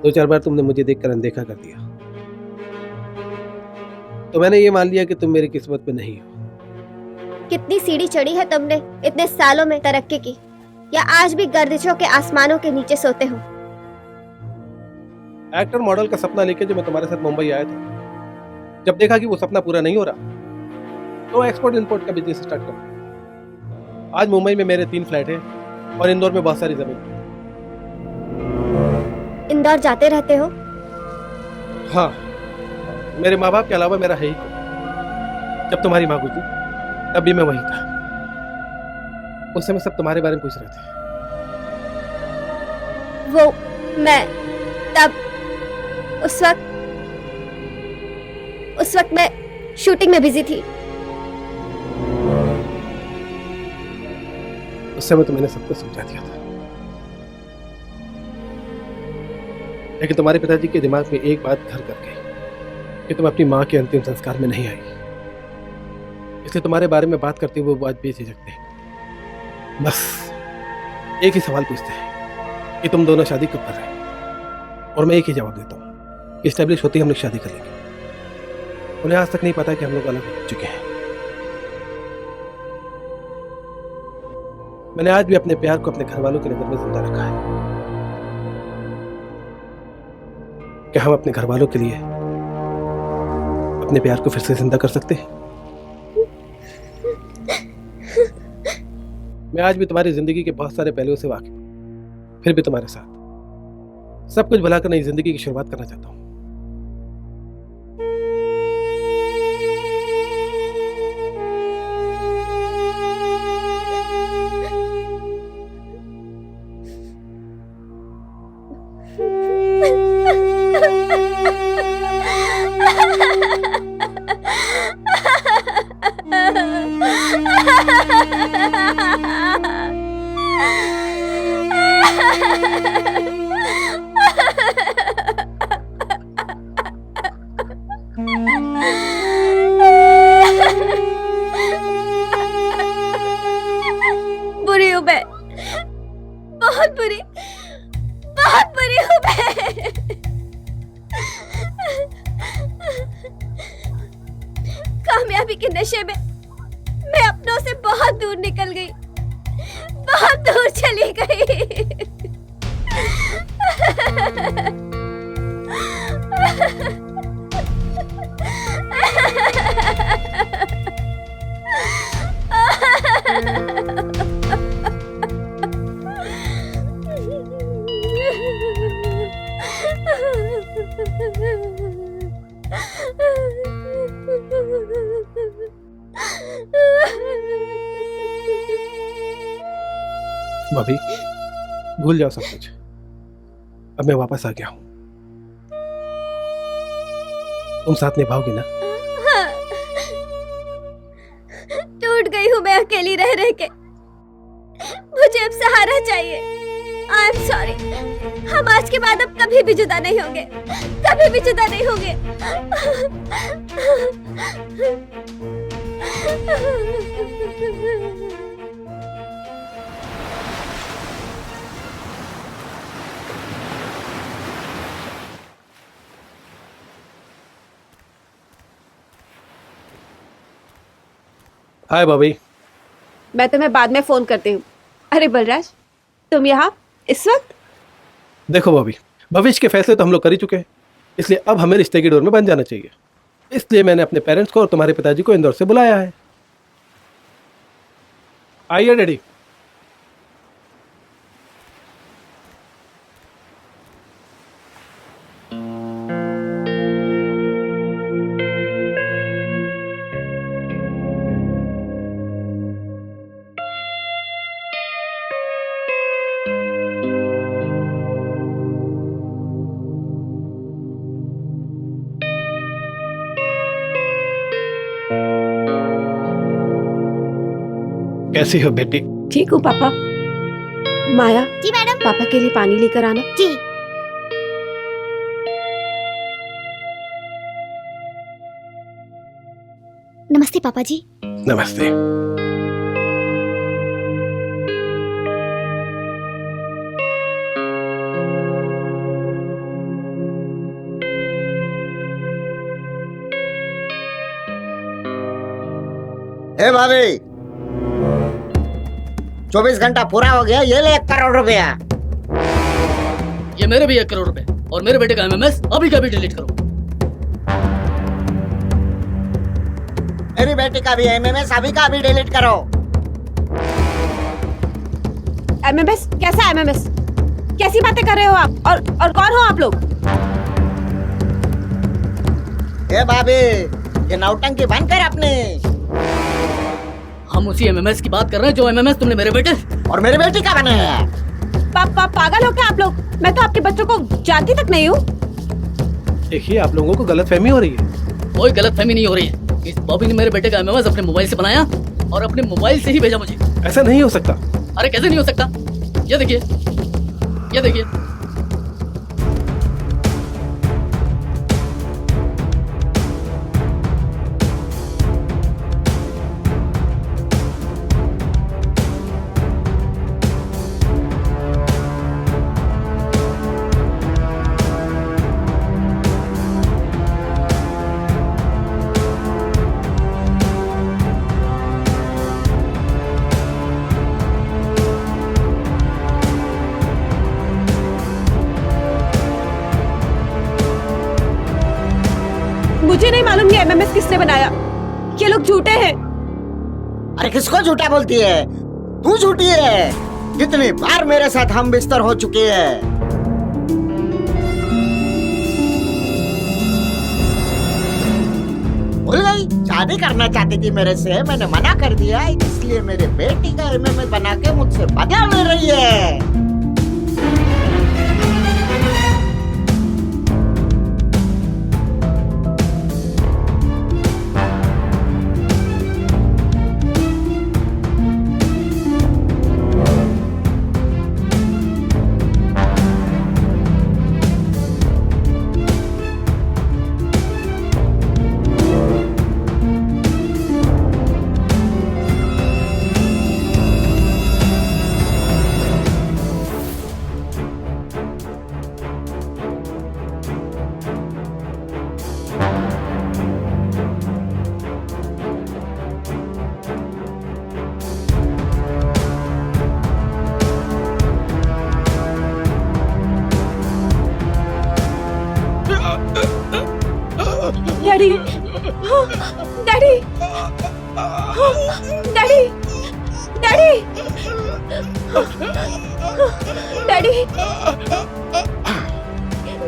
2-4 बार तुमने मुझे देखकर अनदेखा कर दिया, तो मैंने ये मान लिया कि तुम मेरी किस्मत में नहीं हो। कितनी सीढ़ी चढ़ी है तुमने इतने सालों में तरक्की की, या आज भी गर्दिशों के आसमानों के नीचे सोते हो? एक्टर मॉडल का सपना लेके जो मैं तुम्हारे साथ मुंबई आया था, जब देखा कि वो सपना पूरा नहीं हो रहा, तो एक्सपोर्ट इंपोर्ट का बिजनेस स्टार्ट कर। आज मुंबई में मेरे 3 फ्लैट हैं और इंदौर में बहुत सारी जमीन। इंदौर जाते रहते हो? हाँ, मेरे माँ बाप के अलावा मेरा है ही कोई। जब तुम्हारी माँ गुजरी तब भी मैं वही था। उस समय सब तुम्हारे बारे में पूछ रहे थे। वो मैं तब उस वक्त मैं शूटिंग में बिजी थी। उस समय तो मैंने सबको समझा दिया था, लेकिन तुम्हारे पिताजी के दिमाग में एक बात घर कर गई कि तुम अपनी माँ के अंतिम संस्कार में नहीं आई, इसलिए तुम्हारे बारे में बात करते हुए वो आज बेझिझकते हैं। बस एक ही सवाल पूछते हैं कि तुम दोनों शादी कब कर रहे हो, और मैं एक ही जवाब देता हूँ कि एस्टेब्लिश होते ही हम लोग शादी कर लेंगे। उन्हें आज तक नहीं पता कि हम लोग अलग हो चुके हैं। मैंने आज भी अपने प्यार को अपने घर वालों की नजर में जिंदा रखा है कि हम अपने घर वालों के लिए अपने प्यार को फिर से जिंदा कर सकते हैं। मैं आज भी तुम्हारी जिंदगी के बहुत सारे पहलुओं से वाकिफ हूं, फिर भी तुम्हारे साथ सब कुछ भुलाकर नई जिंदगी की शुरुआत करना चाहता हूं। बुरी हूँ मैं, बहुत बुरी हूँ मैं। कामयाबी के नशे में मैं अपनों से बहुत दूर निकल गई, बहुत दूर चली गई। भाभी, भूल जाओ सब कुछ। अब मैं वापस आ गया हूं। तुम साथ निभाओगी ना? टूट गई हूँ मैं अकेली रह रह के। मुझे अब सहारा चाहिए। I am sorry. हम आज के बाद अब कभी भी जुदा नहीं होंगे, कभी भी जुदा नहीं होंगे। हाय बॉबी। मैं तुम्हें बाद में फोन करती हूँ। अरे बलराज, तुम यहाँ इस वक्त? देखो बॉबी, भविष्य के फैसले तो हम लोग कर ही चुके हैं, इसलिए अब हमें रिश्ते की डोर में बंध जाना चाहिए। इसलिए मैंने अपने पेरेंट्स को और तुम्हारे पिताजी को इंदौर से बुलाया है। आइए डैडी। कैसी हो बेटी? ठीक हूँ पापा। माया, जी मैडम। पापा के लिए पानी लेकर आना। जी। नमस्ते पापा जी। नमस्ते। हे भाभी, 24 घंटा पूरा हो गया, ये ले 1 करोड़ रुपया। ये मेरे भी 1 करोड़ रुपए और मेरे बेटे का एमएमएस अभी का भी डिलीट करो। मेरी बेटी का भी एमएमएस अभी का अभी डिलीट करो। एमएमएस? कैसा एमएमएस? कैसी बातें कर रहे हो आप? और कौन हो आप लोग? हे भाभी, ये नौटंकी बंद कर अपने। हम उसी एमएमएस की बात कर रहे हैं जो एमएमएस तुमने मेरे बेटे और मेरी बेटी का बनाया है। पागल हो क्या आप लोग? मैं तो आपके बच्चों को जानती तक नहीं हूँ। देखिए, आप लोगों को गलतफहमी हो रही है। कोई गलतफहमी नहीं हो रही है। इस बॉबी ने मेरे बेटे का एमएमएस अपने मोबाइल से बनाया और अपने मोबाइल से ही भेजा मुझे। ऐसा नहीं हो सकता। अरे कैसे नहीं हो सकता? ये देखिए, ये देखिए। मुझे नहीं मालूम ये एमएमएस किसने बनाया। ये लोग झूठे हैं। अरे किसको झूठा बोलती है? तू झूठी है। कितनी बार मेरे साथ हम बिस्तर हो चुके हैं। भूल गई? शादी करना चाहती थी मेरे से, मैंने मना कर दिया, इसलिए मेरे बेटी का एमएमएस बना के मुझसे बदला ले रही है। Daddy, daddy, daddy, daddy, daddy,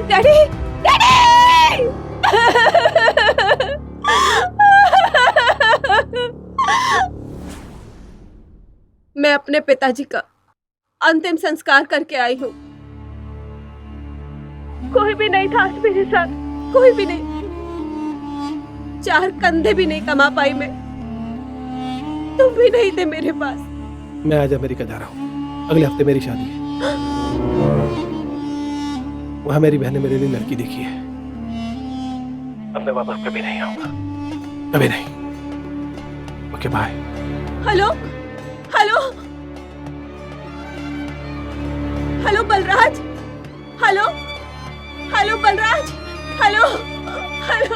daddy, daddy. मैं अपने पिताजी का अंतिम संस्कार करके आई हूँ। कोई भी नहीं था मेरे साथ, कोई भी नहीं। 4 कंधे भी नहीं कमा पाई मैं। तुम भी नहीं थे मेरे पास। मैं आज अमेरिका जा रहा हूँ। अगले हफ्ते मेरी शादी है। वहां मेरी बहन ने मेरे लिए लड़की देखी है। अब मैं वापस कभी नहीं आऊंगा, कभी नहीं। Okay bye. Hello, hello, hello Balraj, hello, hello Balraj, hello, hello.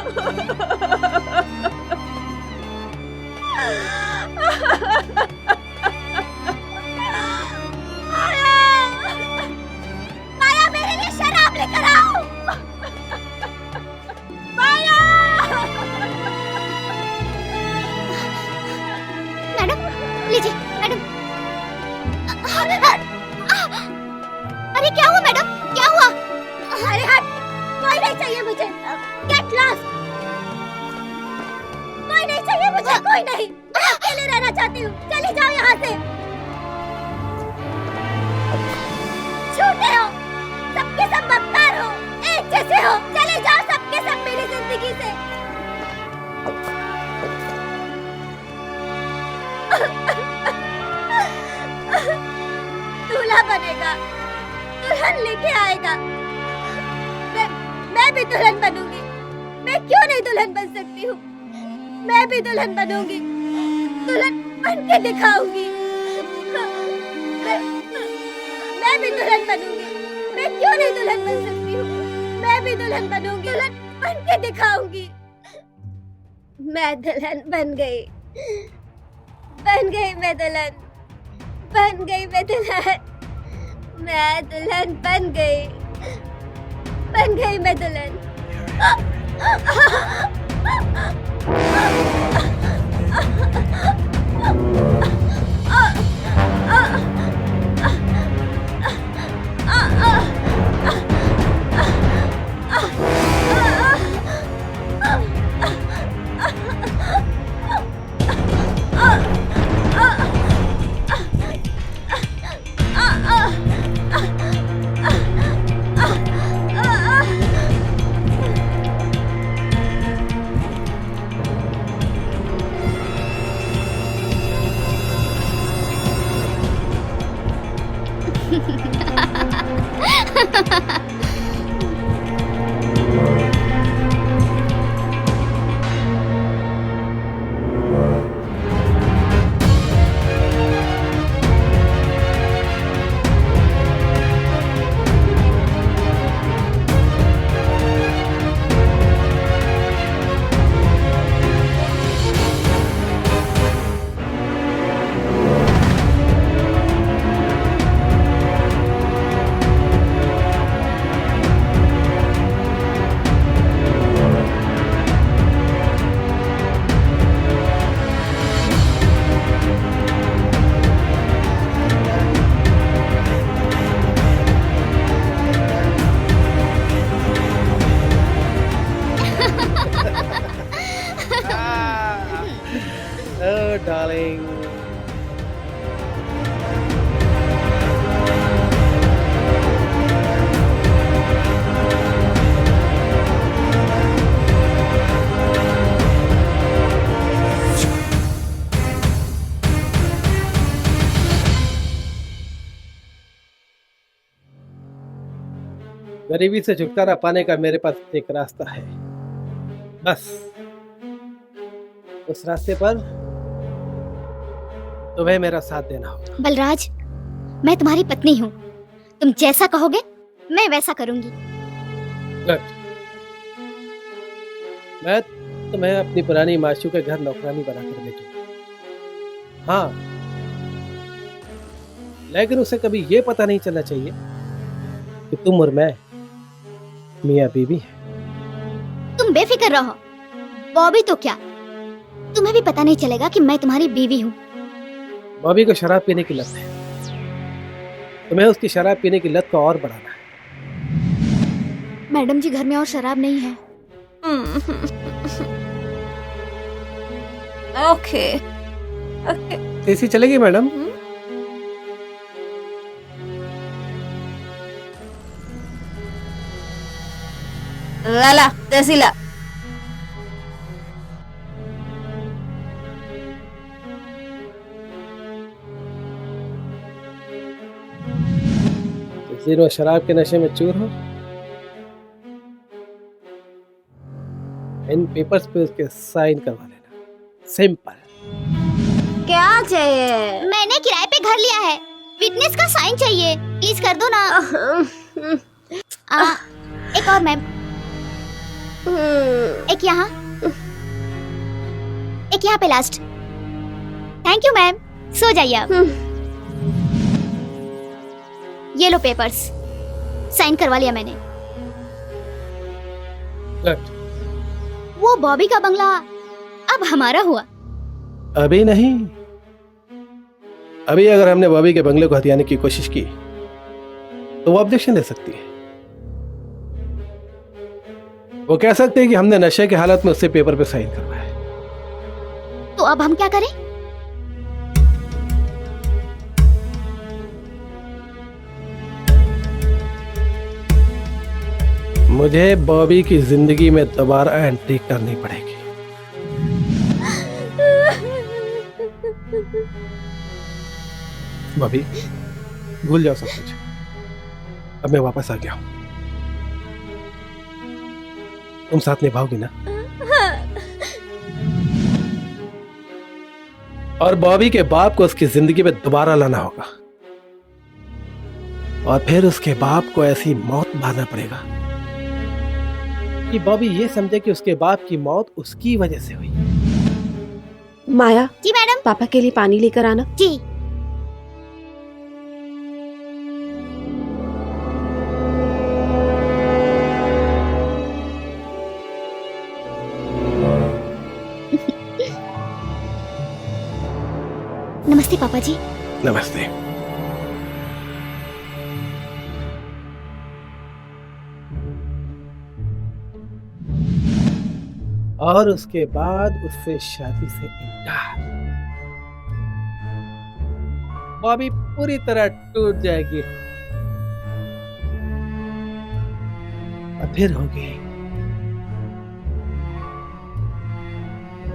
Maya, मेरे लिए शराब लेकर आओ। माया। मैडम, लीजिए मैडम। अरे क्या हुआ मैडम, क्या हुआ? अरे हट, कोई नहीं चाहिए मुझे। Get lost. कोई नहीं चाहिए मुझे, कोई नहीं। मैं अकेले रहना चाहती हूँ। चली जाओ यहाँ से। झूठे हो, सबके सब बदकार हो, एक जैसे हो। चले जाओ सबके सब मेरी जिंदगी से। दुल्हन लेके आएगा। मैं भी दुल्हन बनूंगी। मैं क्यों नहीं दुल्हन बन सकती हूँ? मैं भी दुल्हन बनूंगी, दुल्हन बन के दिखाऊंगी। मैं भी दुल्हन बनूंगी। मैं क्यों नहीं दुल्हन बन सकती हूँ? मैं भी दुल्हन बनूंगी, दुल्हन बन के दिखाऊंगी। मैं दुल्हन बन गई। बन गई मैं दुल्हन। बन गई मैं दुल्हन। मैं दुल्हन बन गई। बन गई मैं दुल्हन। Oh, darling. गरीबी से छुटकारा पाने का मेरे पास एक रास्ता है, बस उस रास्ते पर तुम्हें मेरा साथ देना होगा। बलराज, मैं तुम्हारी पत्नी हूँ। तुम जैसा कहोगे मैं वैसा करूंगी। गुड। मैं तुम्हें अपनी पुरानी माशू के घर नौकरानी बनाकर भेजूंगा। हाँ, लेकिन उसे कभी ये पता नहीं चलना चाहिए कि तुम और मैं मियाँ बीवी हैं। तुम बेफिक्र रहो। बॉबी तो क्या, तुम्हें भी पता नहीं चलेगा कि मैं तुम्हारी बीवी हूँ। बॉबी को शराब पीने की लत है, तुम्हें उसकी शराब पीने की लत को और बढ़ाना है। मैडम जी, घर में और शराब नहीं है। ओके। एसी चलेगी मैडम? ला देसी ला। जीरो शराब के नशे में चूर हो, इन पेपर्स पे उसके साइन करवा लेना। सिंपल। क्या चाहिए? मैंने किराए पे घर लिया है, विटनेस का साइन चाहिए। प्लीज कर दो ना। एक और मैम, एक यहाँ, एक यहाँ पे लास्ट। थैंक यू मैम, सो जाइए आप। ये लो पेपर्स, साइन करवा लिया मैंने। गुड। वो बॉबी का बंगला अब हमारा हुआ। अभी नहीं, अभी अगर हमने बॉबी के बंगले को हथियाने की कोशिश की तो वो ऑब्जेक्शन दे सकती है। वो कह सकते हैं कि हमने नशे की हालत में उससे पेपर पे साइन करवाया। तो अब हम क्या करें? मुझे बॉबी की जिंदगी में दोबारा एंट्री करनी पड़ेगी। बॉबी, भूल जाओ सब कुछ। अब मैं वापस आ गया हूं। तुम साथ निभाओगी ना? और बॉबी के बाप को उसकी जिंदगी में दोबारा लाना होगा, और फिर उसके बाप को ऐसी मौत मारना पड़ेगा कि बॉबी ये समझे कि उसके बाप की मौत उसकी वजह से हुई। माया, जी मैडम। पापा के लिए पानी लेकर आना। जी। नमस्ते पापा जी। नमस्ते। और उसके बाद उससे शादी से इनकार। बॉबी पूरी तरह टूट जाएगी और फिर होगी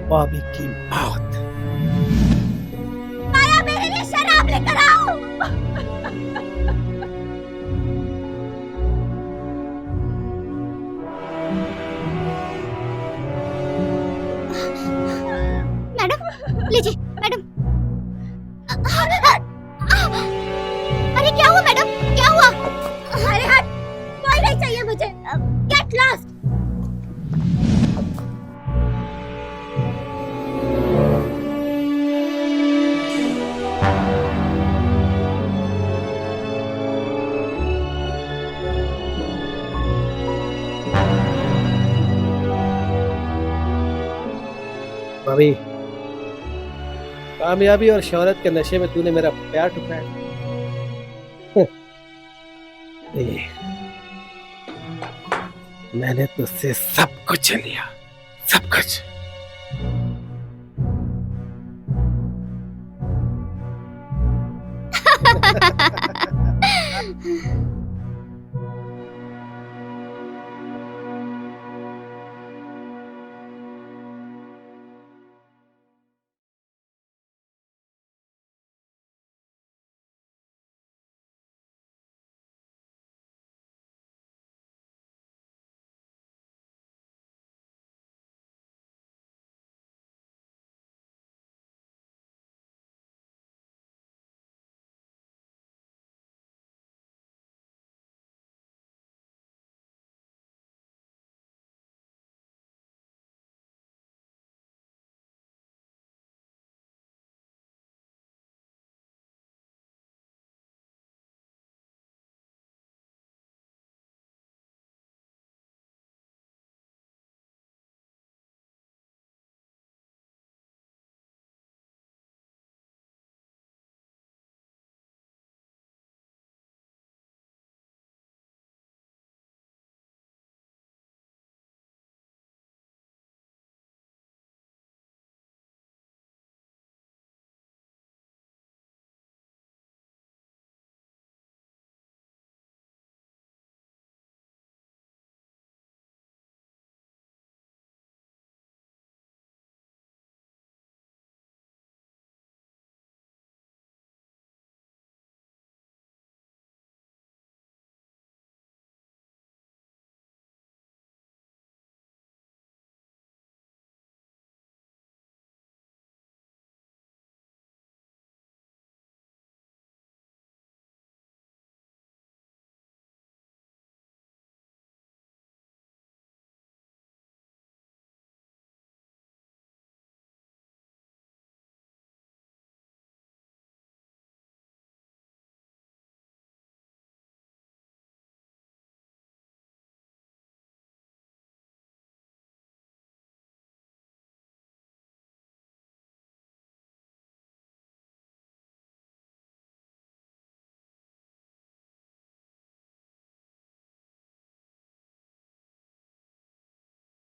बॉबी की मौत। माया, मेरे लिए शराब लेकर आओ। मैडम, लीजिए मैडम। अरे क्या हुआ मैडम, क्या हुआ? अरे हट, कोई नहीं चाहिए मुझे। Get lost. बॉबी, कामयाबी और शोहरत के नशे में तूने मेरा प्यार ठुकराया। मैंने तुझसे सब कुछ लिया, सब कुछ।